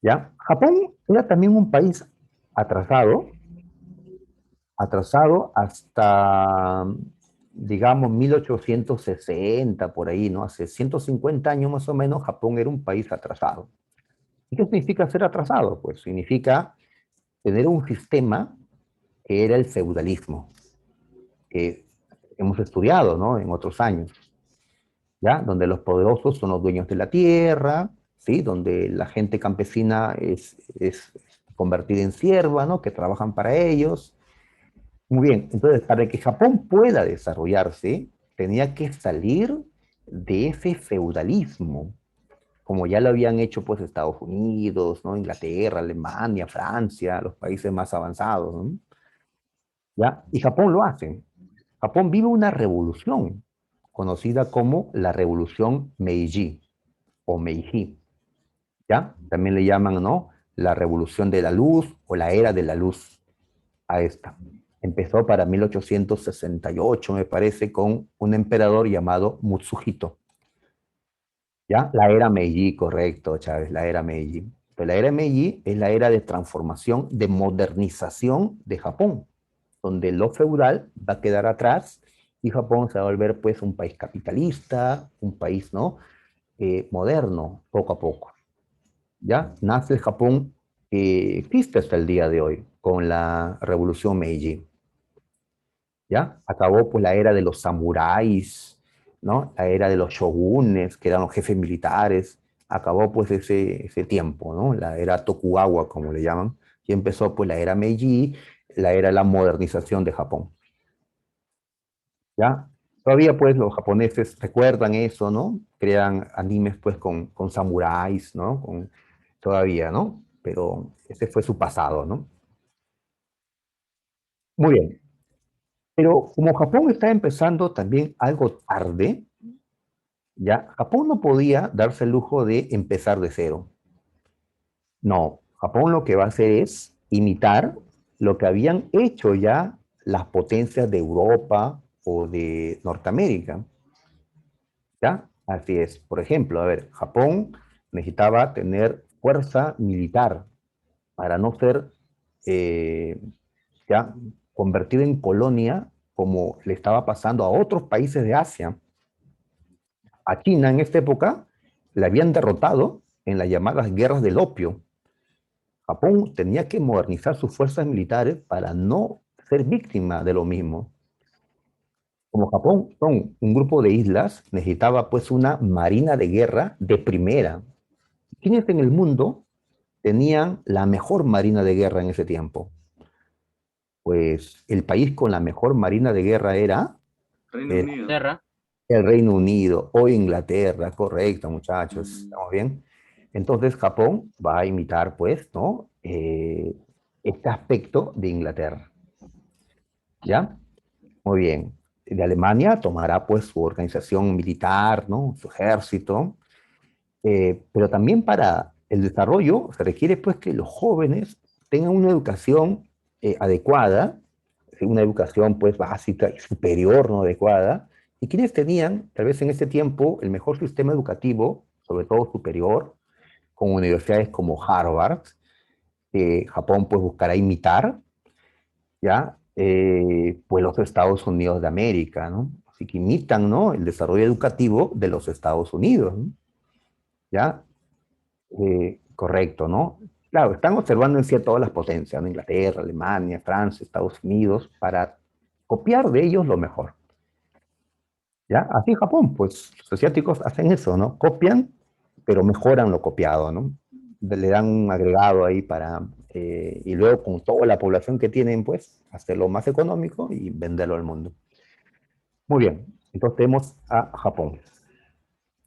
¿Ya? Japón era también un país atrasado, atrasado hasta, digamos, 1860, por ahí, ¿no? Hace 150 años más o menos, Japón era un país atrasado. ¿Y qué significa ser atrasado? Pues significa tener un sistema que era el feudalismo, que hemos estudiado, ¿no? En otros años, ¿ya? Donde los poderosos son los dueños de la tierra, ¿sí? Donde la gente campesina es convertida en sierva, ¿no? Que trabajan para ellos. Muy bien, entonces para que Japón pueda desarrollarse, tenía que salir de ese feudalismo, como ya lo habían hecho pues Estados Unidos, ¿no? Inglaterra, Alemania, Francia, los países más avanzados, ¿no? ¿Ya? Y Japón lo hace. Japón vive una revolución conocida como la revolución Meiji o Meiji, ¿ya? También le llaman, ¿no? La revolución de la luz o la era de la luz a esta. Empezó para 1868, me parece, con un emperador llamado Mutsuhito. ¿Ya? La era Meiji, correcto, Chávez, la era Meiji. Pero la era Meiji es la era de transformación, de modernización de Japón, donde lo feudal va a quedar atrás y Japón se va a volver pues un país capitalista, un país, ¿no? Moderno, poco a poco. ¿Ya? Nace el Japón que existe hasta el día de hoy, con la revolución Meiji. ¿Ya? Acabó pues la era de los samuráis, ¿no? La era de los shogunes, que eran los jefes militares. Acabó pues ese tiempo, ¿no? La era Tokugawa, como le llaman. Y empezó pues la era Meiji, la era de la modernización de Japón. ¿Ya? Todavía pues los japoneses recuerdan eso, ¿no? Crean animes pues con samuráis, ¿no? Todavía, ¿no? Pero ese fue su pasado, ¿no? Muy bien. Pero como Japón está empezando también algo tarde, ya Japón no podía darse el lujo de empezar de cero. No, Japón lo que va a hacer es imitar lo que habían hecho ya las potencias de Europa o de Norteamérica. ¿Ya? Así es. Por ejemplo, a ver, Japón necesitaba tener fuerza militar para no ser eh, ya convertido en colonia como le estaba pasando a otros países de Asia. A China en esta época le habían derrotado en las llamadas guerras del opio. Japón tenía que modernizar sus fuerzas militares para no ser víctima de lo mismo. Como Japón son un grupo de islas, necesitaba pues una marina de guerra de primera. ¿Quiénes en el mundo tenían la mejor marina de guerra en ese tiempo? Pues el país con la mejor marina de guerra era Reino eh, Unido. Terra. el Reino Unido o Inglaterra, correcto, muchachos, ¿estamos bien? Entonces Japón va a imitar, pues, ¿no? Este aspecto de Inglaterra, ¿ya? Muy bien. De Alemania tomará, pues, su organización militar, ¿no? Su ejército, pero también para el desarrollo se requiere, pues, que los jóvenes tengan una educación adecuada, una educación, pues, básica y superior, ¿no? Adecuada. Y quienes tenían, tal vez en ese tiempo, el mejor sistema educativo, sobre todo superior, con universidades como Harvard, Japón, pues, buscará imitar, ¿ya? Pues los Estados Unidos de América, ¿no? Así que imitan, ¿no? El desarrollo educativo de los Estados Unidos, ¿no? ¿Ya? Correcto, ¿no? Claro, están observando en sí todas las potencias, ¿no? Inglaterra, Alemania, Francia, Estados Unidos, para copiar de ellos lo mejor. ¿Ya? Así Japón, pues los asiáticos hacen eso, ¿no? Copian, pero mejoran lo copiado, ¿no? Le dan un agregado ahí para, y luego con toda la población que tienen, pues, hacerlo más económico y venderlo al mundo. Muy bien, entonces tenemos a Japón.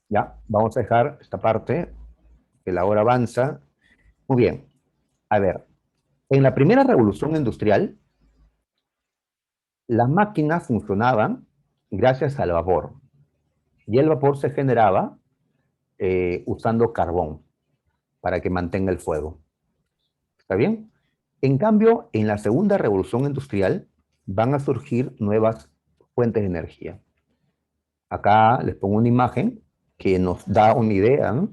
Ya, vamos a dejar esta parte, que la hora avanza. Muy bien, a ver, en la primera revolución industrial, las máquinas funcionaban gracias al vapor, y el vapor se generaba usando carbón para que mantenga el fuego. ¿Está bien? En cambio, en la segunda revolución industrial van a surgir nuevas fuentes de energía. Acá les pongo una imagen que nos da una idea, ¿no?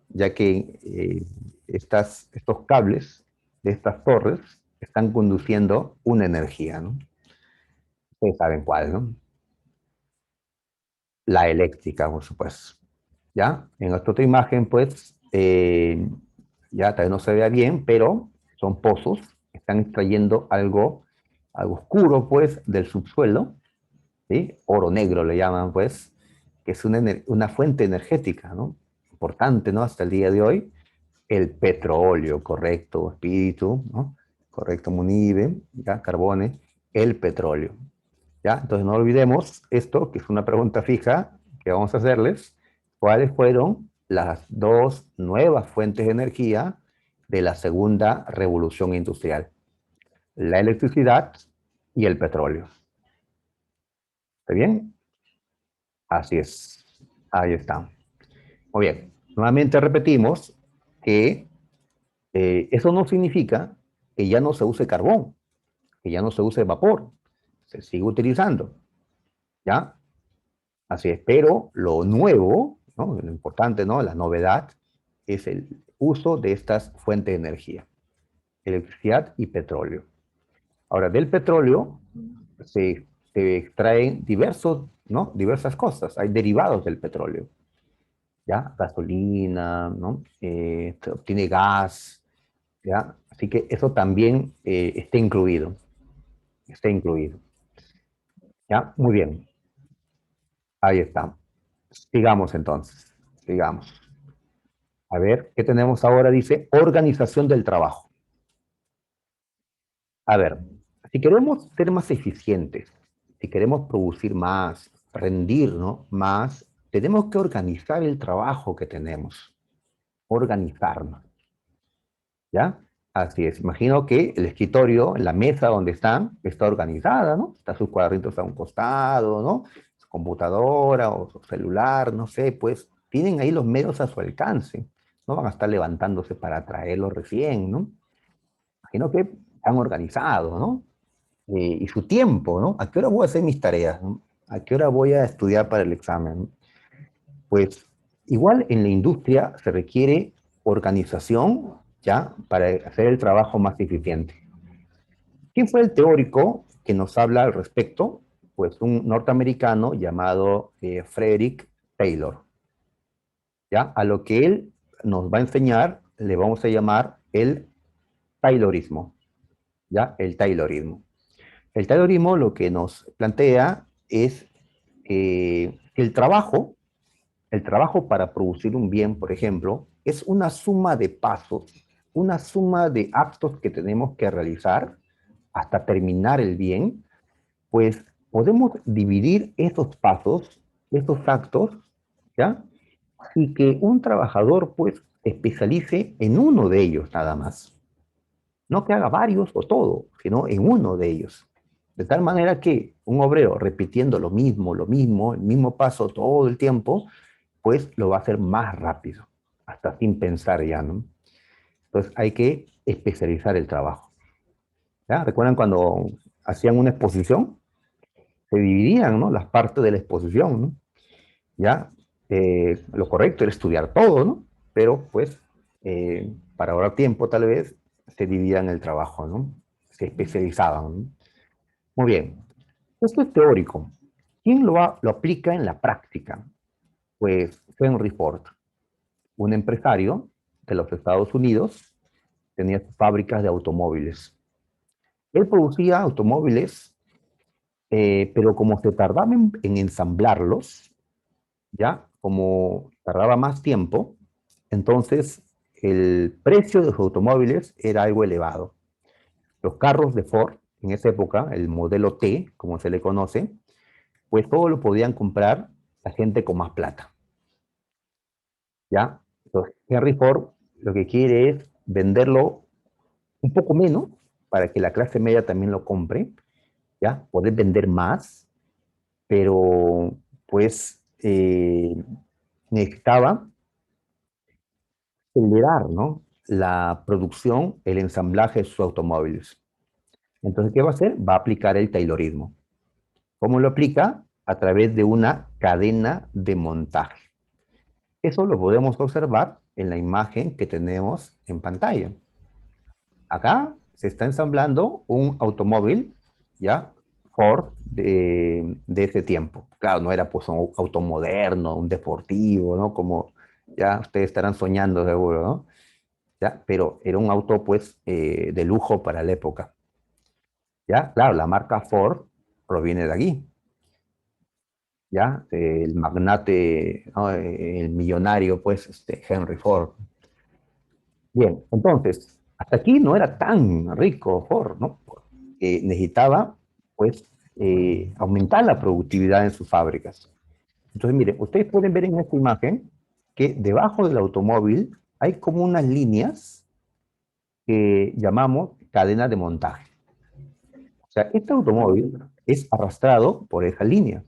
Ya que estos cables de estas torres están conduciendo una energía, ¿no? Ustedes saben cuál, ¿no? La eléctrica, por supuesto. ¿Ya? En esta otra imagen, pues, ya tal vez no se vea bien, pero son pozos, están extrayendo algo oscuro, pues, del subsuelo, ¿sí? Oro negro le llaman, pues, que es una fuente energética, ¿no? Importante, ¿no? Hasta el día de hoy, el petróleo, correcto, espíritu, ¿no? Correcto, Munibe, ya, Carbone, el petróleo, ¿ya? Entonces no olvidemos esto, que es una pregunta fija que vamos a hacerles. ¿Cuáles fueron las dos nuevas fuentes de energía de la segunda revolución industrial? La electricidad y el petróleo. ¿Está bien? Así es. Ahí está. Muy bien. Nuevamente repetimos que eso no significa que ya no se use carbón, que ya no se use vapor. Se sigue utilizando. ¿Ya? Así es, pero lo nuevo, ¿no? Lo importante, ¿no? La novedad es uso de estas fuentes de energía, electricidad y petróleo. Ahora, del petróleo se extraen diversas cosas, hay derivados del petróleo, ¿ya? Gasolina, ¿no? Se obtiene gas, ¿ya? Así que eso también está incluido, ¿ya? Muy bien, ahí está. Sigamos entonces, sigamos. A ver, ¿qué tenemos ahora? Dice organización del trabajo. A ver, si queremos ser más eficientes, si queremos producir más, rendir, ¿no? Más, tenemos que organizar el trabajo que tenemos, organizarnos, ¿ya? Así es. Imagino que el escritorio, la mesa donde están, está organizada, ¿no? Está sus cuadritos a un costado, ¿no? Su computadora o su celular, no sé, pues tienen ahí los medios a su alcance. No van a estar levantándose para traerlo recién, ¿no? Imagino que están organizados, ¿no? Y su tiempo, ¿no? ¿A qué hora voy a hacer mis tareas? ¿No? ¿A qué hora voy a estudiar para el examen? Pues igual en la industria se requiere organización, ¿ya? Para hacer el trabajo más eficiente. ¿Quién fue el teórico que nos habla al respecto? Pues un norteamericano llamado Frederick Taylor, ¿ya? A lo que él nos va a enseñar le vamos a llamar el Taylorismo, ¿ya? El Taylorismo. El Taylorismo lo que nos plantea es que el trabajo para producir un bien, por ejemplo, es una suma de pasos, una suma de actos que tenemos que realizar hasta terminar el bien, pues podemos dividir esos pasos, esos actos, ¿ya? Y que un trabajador, pues, se especialice en uno de ellos nada más. No que haga varios o todo, sino en uno de ellos. De tal manera que un obrero repitiendo el mismo paso todo el tiempo, pues lo va a hacer más rápido, hasta sin pensar ya, ¿no? Entonces hay que especializar el trabajo. ¿Ya? ¿Recuerdan cuando hacían una exposición? Se dividían, ¿no? Las partes de la exposición, ¿no? ¿Ya? Lo correcto era estudiar todo, ¿no? Pero pues para ahorrar tiempo tal vez se dividían el trabajo, ¿no? Se especializaban, ¿no? Muy bien. Esto es teórico. ¿Quién lo aplica en la práctica? Pues Henry Ford, un empresario de los Estados Unidos, tenía fábricas de automóviles. Él producía automóviles, pero como se tardaba en ensamblarlos, ¿ya? Como tardaba más tiempo, entonces el precio de los automóviles era algo elevado. Los carros de Ford, en esa época, el modelo T, como se le conoce, pues todo lo podían comprar la gente con más plata, ¿ya? Entonces, Henry Ford lo que quiere es venderlo un poco menos para que la clase media también lo compre, ¿ya? Poder vender más, pero pues necesitaba acelerar, ¿no? La producción, el ensamblaje de sus automóviles. Entonces, ¿qué va a hacer? Va a aplicar el Taylorismo. ¿Cómo lo aplica? A través de una cadena de montaje. Eso lo podemos observar en la imagen que tenemos en pantalla. Acá se está ensamblando un automóvil, ¿ya? Ford de ese tiempo. Claro, no era pues un auto moderno, un deportivo, ¿no? Como ya ustedes estarán soñando seguro, ¿no? ¿Ya? Pero era un auto pues de lujo para la época. ¿Ya? Claro, la marca Ford proviene de aquí. ¿Ya? El magnate, ¿no? El millonario pues Henry Ford. Bien, entonces, hasta aquí no era tan rico Ford, ¿no? Necesitaba, pues, aumentar la productividad en sus fábricas. Entonces, miren, ustedes pueden ver en esta imagen que debajo del automóvil hay como unas líneas que llamamos cadena de montaje. O sea, este automóvil es arrastrado por esa línea.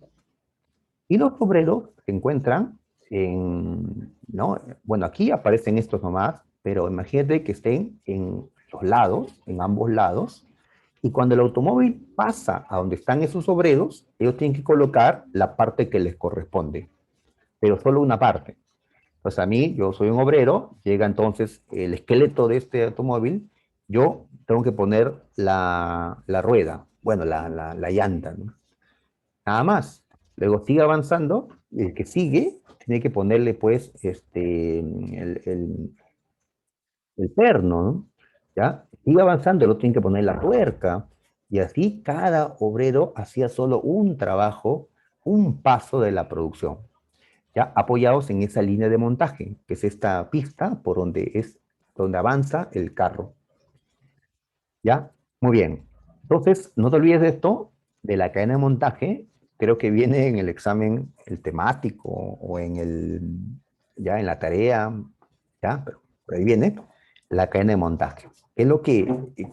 Y los obreros se encuentran en, ¿no? Bueno, aquí aparecen estos nomás, pero imagínate que estén en los lados, en ambos lados, y cuando el automóvil pasa a donde están esos obreros, ellos tienen que colocar la parte que les corresponde, pero solo una parte. Entonces a mí, yo soy un obrero, llega entonces el esqueleto de este automóvil, yo tengo que poner la rueda, bueno, la llanta, ¿no? Nada más. Luego sigue avanzando, y el que sigue tiene que ponerle pues el perno, ¿no? ¿Ya? Sigue avanzando, el otro tiene que poner la tuerca, y así cada obrero hacía solo un trabajo, un paso de la producción, ¿ya? Apoyados en esa línea de montaje, que es esta pista por donde avanza el carro, ¿ya? Muy bien. Entonces, no te olvides de esto, de la cadena de montaje, creo que viene en el examen el temático o ya en la tarea, ¿ya? Pero por ahí viene la cadena de montaje. Es lo que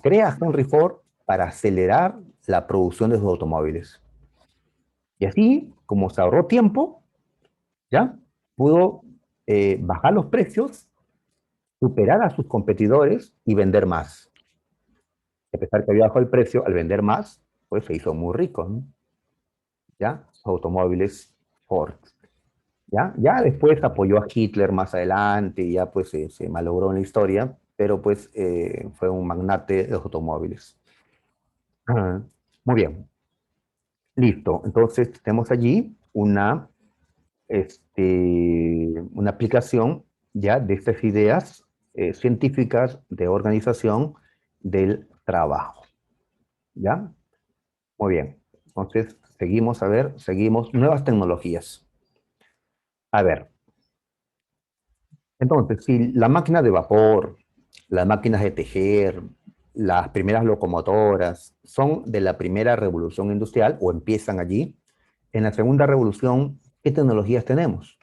crea Henry Ford para acelerar la producción de sus automóviles. Y así, como se ahorró tiempo, ¿ya? Pudo bajar los precios, superar a sus competidores y vender más. A pesar que había bajado el precio, al vender más, pues se hizo muy rico, ¿no? ¿Ya? Automóviles Ford. ¿Ya? Ya después apoyó a Hitler más adelante y ya pues se malogró en la historia, pero pues fue un magnate de los automóviles. Ah, muy bien, listo. Entonces tenemos allí una aplicación ya de estas ideas científicas de organización del trabajo. ¿Ya? Muy bien. Entonces, seguimos, a ver, seguimos. Nuevas tecnologías. A ver, entonces, si la máquina de vapor, las máquinas de tejer, las primeras locomotoras son de la primera revolución industrial o empiezan allí, en la segunda revolución, ¿qué tecnologías tenemos?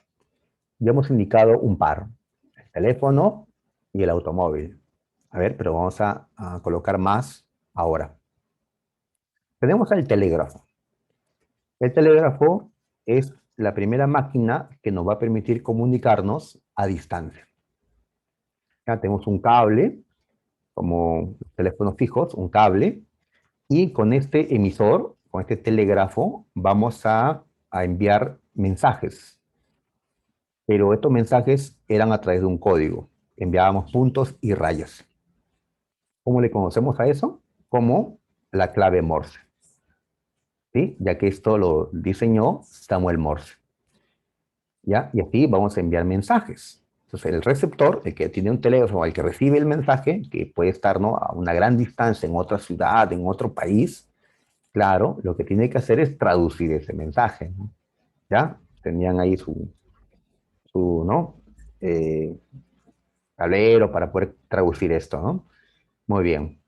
Ya hemos indicado un par, el teléfono y el automóvil. A ver, pero vamos a colocar más ahora. Tenemos el telégrafo. El telégrafo es la primera máquina que nos va a permitir comunicarnos a distancia. Ya tenemos un cable, como teléfonos fijos, un cable, y con este emisor, con este telégrafo, vamos a enviar mensajes. Pero estos mensajes eran a través de un código. Enviábamos puntos y rayas. ¿Cómo le conocemos a eso? Como la clave Morse, ¿sí? Ya que esto lo diseñó Samuel Morse. ¿Ya? Y así vamos a enviar mensajes. Entonces, el receptor, el que tiene un teléfono, el que recibe el mensaje, que puede estar, ¿no?, a una gran distancia en otra ciudad, en otro país, claro, lo que tiene que hacer es traducir ese mensaje, ¿no? ¿Ya? Tenían ahí ¿no? Eh, tablero para poder traducir esto, ¿no? Muy bien.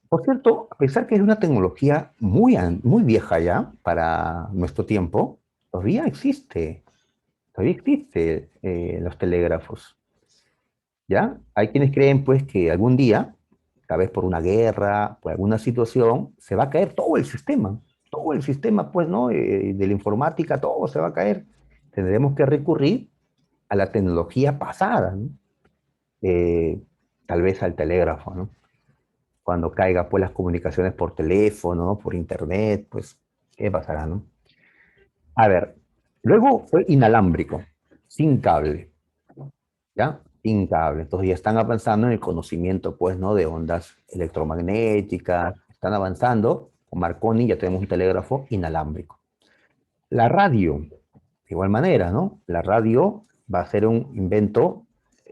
Por cierto, a pesar que es una tecnología muy vieja ya para nuestro tiempo, todavía existe los telégrafos, ¿ya? Hay quienes creen, pues, que algún día, tal vez por una guerra, por alguna situación, se va a caer todo el sistema, pues, ¿no? De la informática, todo se va a caer. Tendremos que recurrir a la tecnología pasada, ¿no? Eh, Tal vez al telégrafo, ¿no? Cuando caiga, pues, las comunicaciones por teléfono, ¿no?, por internet, pues, ¿qué pasará, no? A ver, luego fue inalámbrico, sin cable. ¿Ya? Sin cable. Entonces ya están avanzando en el conocimiento, pues, ¿no?, de ondas electromagnéticas, están avanzando. Con Marconi ya tenemos un telégrafo inalámbrico. La radio, de igual manera, ¿no? La radio va a ser un invento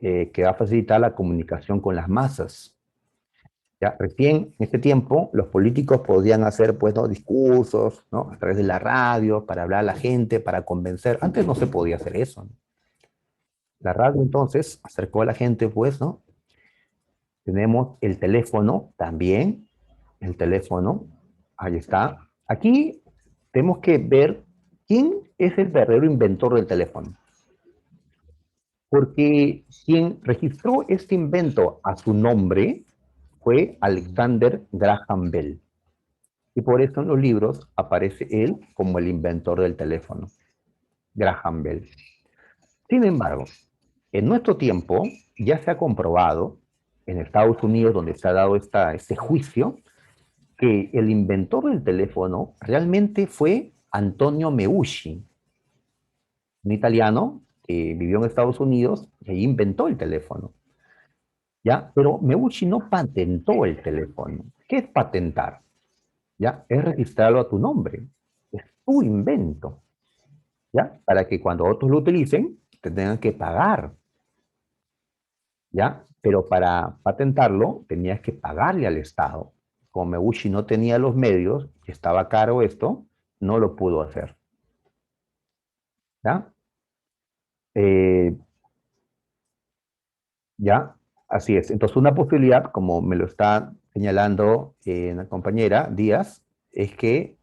que va a facilitar la comunicación con las masas. Ya, recién en este tiempo los políticos podían hacer, pues, ¿no?, discursos, ¿no?, a través de la radio para hablar a la gente, para convencer. Antes no se podía hacer eso, ¿no? La radio entonces acercó a la gente, pues, ¿no? Tenemos el teléfono también, el teléfono, ahí está. Aquí tenemos que ver quién es el verdadero inventor del teléfono, porque quien registró este invento a su nombre fue Alexander Graham Bell, y por eso en los libros aparece él como el inventor del teléfono, Graham Bell. Sin embargo, en nuestro tiempo ya se ha comprobado, en Estados Unidos, donde se ha dado este juicio, que el inventor del teléfono realmente fue Antonio Meucci, un italiano que vivió en Estados Unidos y ahí inventó el teléfono. ¿Ya? Pero Meucci no patentó el teléfono. ¿Qué es patentar? ¿Ya? Es registrarlo a tu nombre. Es tu invento. ¿Ya? Para que cuando otros lo utilicen, te tengan que pagar. ¿Ya? Pero para patentarlo, tenías que pagarle al Estado. Como Meucci no tenía los medios, estaba caro esto, no lo pudo hacer. ¿Ya? Eh, ¿Ya? Así es. Entonces, una posibilidad, como me lo está señalando la compañera Díaz, es que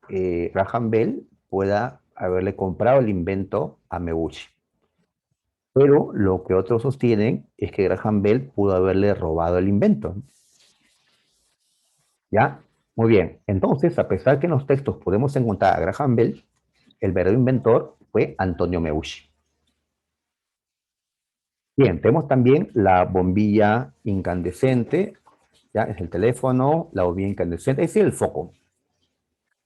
Graham Bell pueda haberle comprado el invento a Meucci. Pero lo que otros sostienen es que Graham Bell pudo haberle robado el invento. ¿Ya? Muy bien. Entonces, a pesar que en los textos podemos encontrar a Graham Bell, el verdadero inventor fue Antonio Meucci. Bien, tenemos también la bombilla incandescente, ¿ya? Es el teléfono, la bombilla incandescente, es decir, el foco,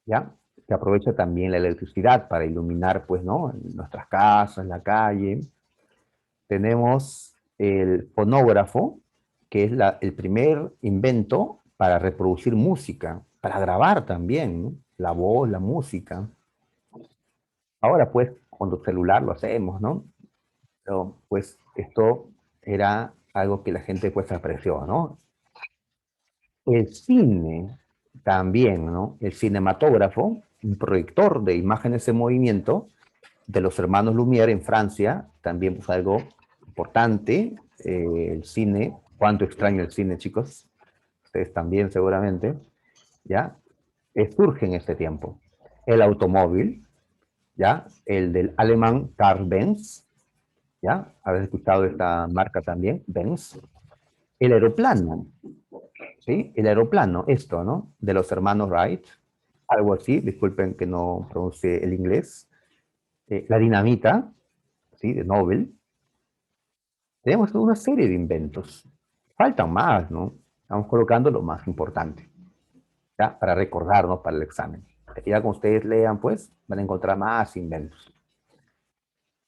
¿ya? Se aprovecha también la electricidad para iluminar, pues, ¿no? Nuestras casas, la calle. Tenemos el fonógrafo, que es el primer invento para reproducir música, para grabar también, ¿no? La voz, la música. Ahora, pues, con tu celular lo hacemos, ¿no? Pero, pues, esto era algo que la gente, pues, apreció, ¿no? El cine también, ¿no? El cinematógrafo, un proyector de imágenes en movimiento de los hermanos Lumière en Francia, también fue algo importante. El cine, cuánto extraño el cine, chicos. Ustedes también, seguramente, ¿ya? Surge en este tiempo. El automóvil, ¿ya? El del alemán Karl Benz, ¿ya? ¿Habéis escuchado esta marca también? Benz. El aeroplano, ¿sí? El aeroplano, esto, ¿no? De los hermanos Wright, algo así, disculpen que no pronuncie el inglés. La dinamita, ¿sí? De Nobel. Tenemos toda una serie de inventos. Faltan más, ¿no? Estamos colocando lo más importante, ¿ya? Para recordarnos para el examen. Ya cuando ustedes lean, pues, van a encontrar más inventos.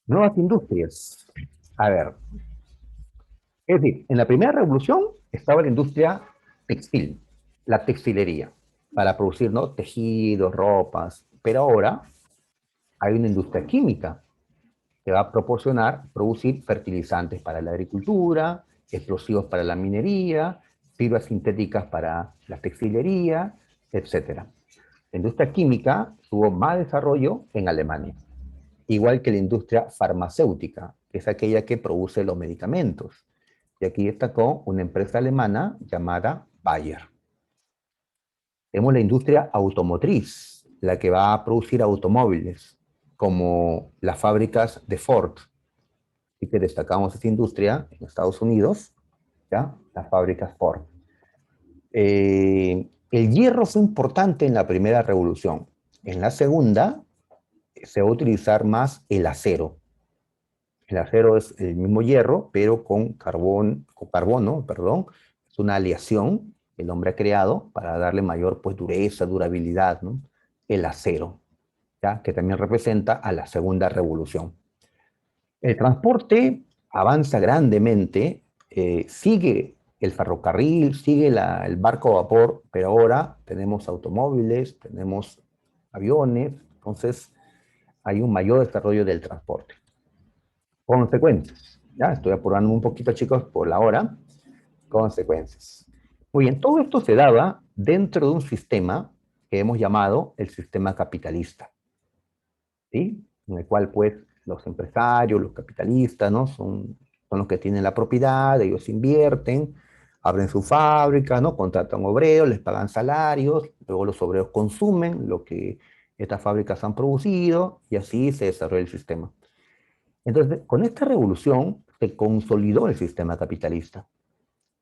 Nuevas industrias. A ver, es decir, en la primera revolución estaba la industria textil, la textilería, para producir, ¿no? Tejidos, ropas, pero ahora hay una industria química que va a producir fertilizantes para la agricultura, explosivos para la minería, fibras sintéticas para la textilería, etc. La industria química tuvo más desarrollo en Alemania, igual que la industria farmacéutica, que es aquella que produce los medicamentos. Y aquí destacó una empresa alemana llamada Bayer. Tenemos la industria automotriz, la que va a producir automóviles, como las fábricas de Ford. Así que destacamos esta industria en Estados Unidos, ¿ya? Las fábricas Ford. El hierro fue importante en la primera revolución. En la segunda se va a utilizar más el acero. El acero es el mismo hierro, pero con carbono, perdón. Es una aleación que el hombre ha creado para darle mayor, pues, dureza, durabilidad, ¿no? El acero, ¿ya? Que también representa a la segunda revolución. El transporte avanza grandemente, sigue el ferrocarril, sigue el barco a vapor, pero ahora tenemos automóviles, tenemos aviones, entonces hay un mayor desarrollo del transporte. Consecuencias. Ya estoy apurando un poquito, chicos, por la hora. Consecuencias. Muy bien, todo esto se daba dentro de un sistema que hemos llamado el sistema capitalista, ¿sí? En el cual, pues, los empresarios, los capitalistas, ¿no? Son los que tienen la propiedad, ellos invierten, abren su fábrica, ¿no? Contratan obreros, les pagan salarios, luego los obreros consumen lo que estas fábricas han producido y así se desarrolla el sistema. Entonces, con esta revolución se consolidó el sistema capitalista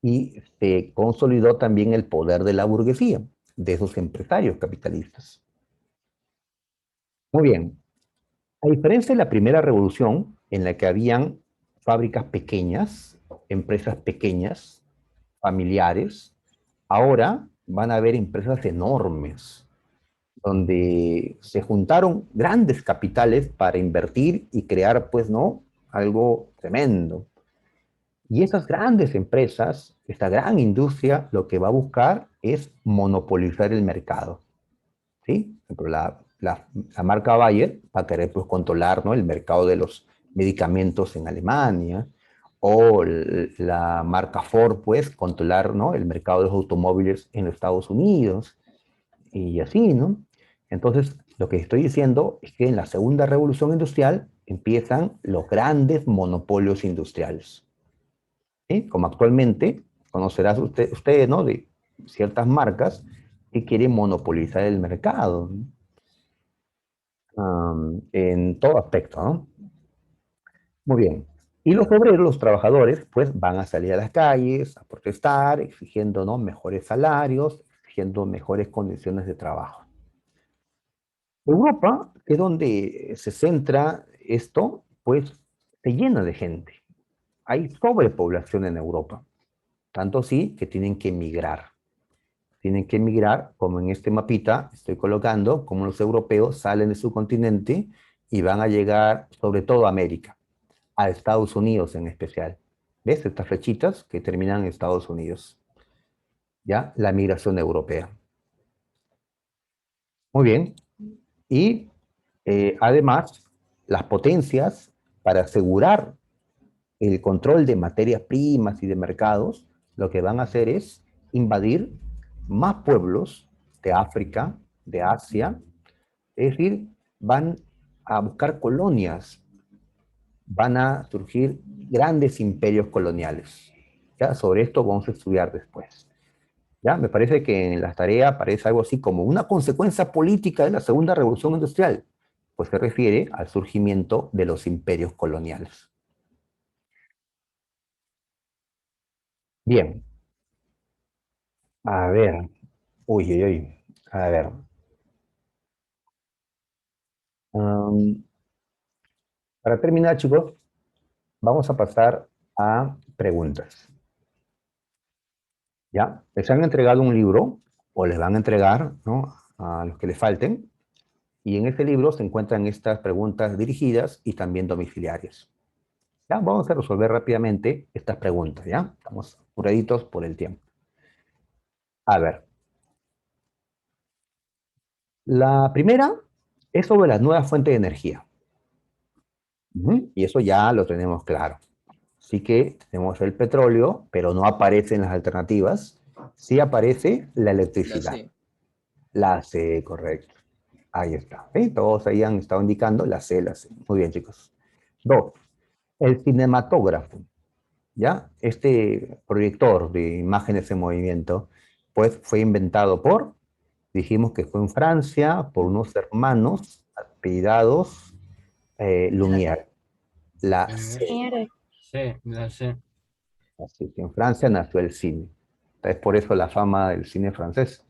y se consolidó también el poder de la burguesía, de esos empresarios capitalistas. Muy bien, a diferencia de la primera revolución, en la que habían fábricas pequeñas, empresas pequeñas, familiares, ahora van a haber empresas enormes, donde se juntaron grandes capitales para invertir y crear, pues, ¿no? algo tremendo. Y esas grandes empresas, esta gran industria, lo que va a buscar es monopolizar el mercado. ¿Sí? Por ejemplo, la marca Bayer va a querer pues, controlar, ¿no?, el mercado de los medicamentos en Alemania, o la marca Ford, pues, controlar, ¿no?, el mercado de los automóviles en los Estados Unidos, y así, ¿no? Entonces, lo que estoy diciendo es que en la segunda revolución industrial empiezan los grandes monopolios industriales. ¿Sí? Como actualmente, conocerás usted, ¿no?, de ciertas marcas que quieren monopolizar el mercado, ¿no? En todo aspecto, ¿no? Muy bien. Y los obreros, los trabajadores, pues van a salir a las calles a protestar, exigiendo, ¿no?, mejores salarios, exigiendo mejores condiciones de trabajo. Europa, que es donde se centra esto, pues se llena de gente. Hay sobrepoblación en Europa, tanto sí que tienen que emigrar. Tienen que emigrar, como en este mapita estoy colocando, como los europeos salen de su continente y van a llegar sobre todo a América, a Estados Unidos en especial. ¿Ves estas flechitas que terminan en Estados Unidos? ¿Ya? La migración europea. Muy bien. Y además, las potencias, para asegurar el control de materias primas y de mercados, lo que van a hacer es invadir más pueblos de África, de Asia, es decir, van a buscar colonias, van a surgir grandes imperios coloniales. ¿Ya? Sobre esto vamos a estudiar después. ¿Ya? Me parece que en las tareas aparece algo así como una consecuencia política de la Segunda Revolución Industrial, pues se refiere al surgimiento de los imperios coloniales. Bien, a ver, uy, uy, uy, a ver. Um, para terminar, chicos, vamos a pasar a preguntas. ¿Ya? Les han entregado un libro, o les van a entregar, ¿no?, a los que les falten, y en este libro se encuentran estas preguntas dirigidas y también domiciliarias. ¿Ya? Vamos a resolver rápidamente estas preguntas, ¿ya? Estamos apuraditos por el tiempo. A ver. La primera es sobre las nuevas fuentes de energía. Y eso ya lo tenemos claro. Así que tenemos el petróleo, pero no aparece en las alternativas. Sí aparece la electricidad. La C, correcto. Ahí está. ¿Sí? Todos ahí han estado indicando la C, la C. Muy bien, chicos. Dos, el cinematógrafo. ¿Ya? Este proyector de imágenes en movimiento, pues fue inventado dijimos que fue en Francia, por unos hermanos apellidados Lumière. La C. Sí, la sé. Así que en Francia nació el cine. Es por eso la fama del cine francés.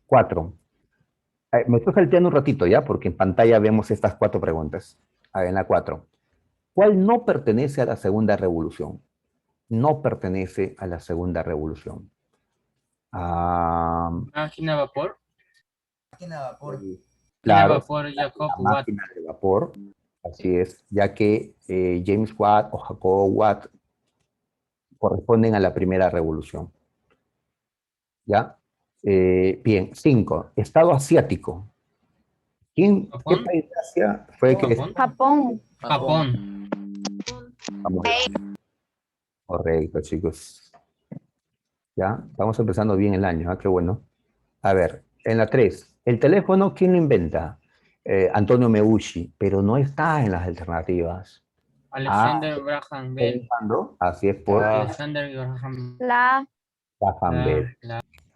Cuatro. Me estoy salteando un ratito ya, porque en pantalla vemos estas cuatro preguntas. A ver, en la cuatro. ¿Cuál no pertenece a la segunda revolución? No pertenece a la segunda revolución. Ah, Máquina de vapor. Máquina de vapor. Máquina de claro, vapor, la Jacob Watt. máquina de vapor. Así es, ya que James Watt o Jacob Watt corresponden a la primera revolución. ¿Ya? Bien, cinco. Estado asiático. ¿Qué Japón. país de Asia fue que... Japón. Japón. Japón. Vamos a ver. Correcto, chicos. Ya, estamos empezando bien el año, qué bueno. A ver, en la 3, el teléfono, ¿quién lo inventa? Antonio Meucci, pero no está en las alternativas. Alexander Graham Bell. Pensando, así es por Alexander Graham. La Graham Bell,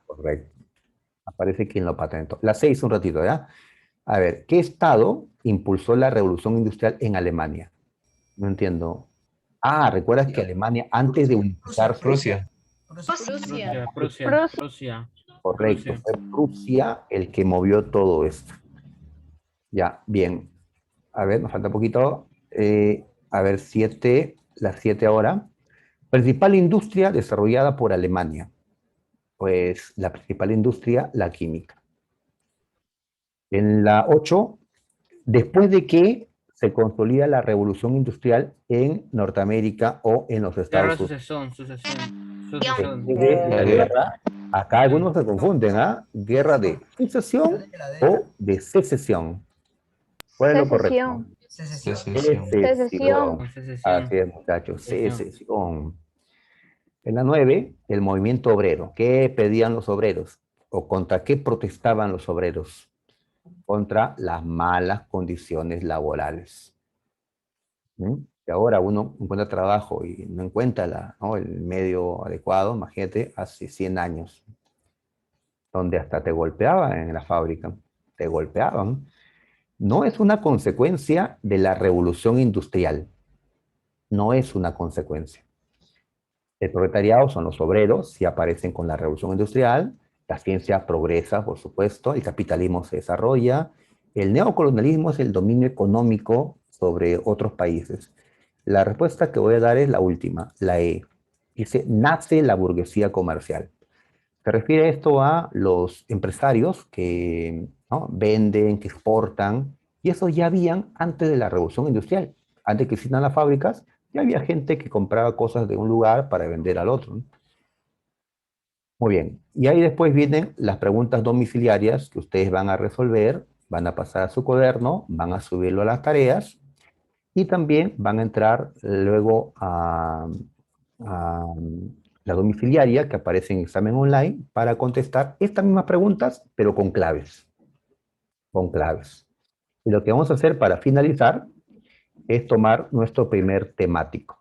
correcto. Aparece quien lo patentó. La 6, un ratito, ¿ya? A ver, ¿qué estado impulsó la revolución industrial en Alemania? No entiendo. ¿Recuerdas que Alemania, antes de unificarse... Rusia. Prusia. Prusia. Prusia. Correcto, Prusia. fue Rusia el que movió todo esto. Ya, bien. A ver, nos falta poquito. A ver, las 7 ahora. Principal industria desarrollada por Alemania. Pues la principal industria, la química. En la 8, después de que se consolida la revolución industrial en Norteamérica o en los Guerra de Estados Unidos. sucesión. De la guerra, acá algunos se confunden, ¿ah? Guerra de sucesión o de secesión. ¿Cuál es lo correcto? Secesión. Secesión. Secesión. Así es, muchachos, Secesión. secesión. En la 9, el movimiento obrero. ¿Qué pedían los obreros? ¿O contra qué protestaban los obreros? Contra las malas condiciones laborales. ¿Mm? Y ahora uno encuentra trabajo y no encuentra ¿no? el medio adecuado, imagínate, hace 100 años, donde hasta te golpeaban en la fábrica, te golpeaban. No es una consecuencia de la revolución industrial, no es una consecuencia. El proletariado son los obreros, si aparecen con la revolución industrial, la ciencia progresa, por supuesto, el capitalismo se desarrolla, el neocolonialismo es el dominio económico sobre otros países. La respuesta que voy a dar es la última, la E. Dice, nace la burguesía comercial. Se refiere esto a los empresarios que ¿no? venden, que exportan, y eso ya habían antes de la revolución industrial. Antes que existieran las fábricas, ya había gente que compraba cosas de un lugar para vender al otro, ¿no? Muy bien. Y ahí después vienen las preguntas domiciliarias que ustedes van a resolver, van a pasar a su cuaderno, van a subirlo a las tareas, y también van a entrar luego a la domiciliaria que aparece en examen online para contestar estas mismas preguntas, pero con claves. Con claves. Y lo que vamos a hacer para finalizar es tomar nuestro primer temático.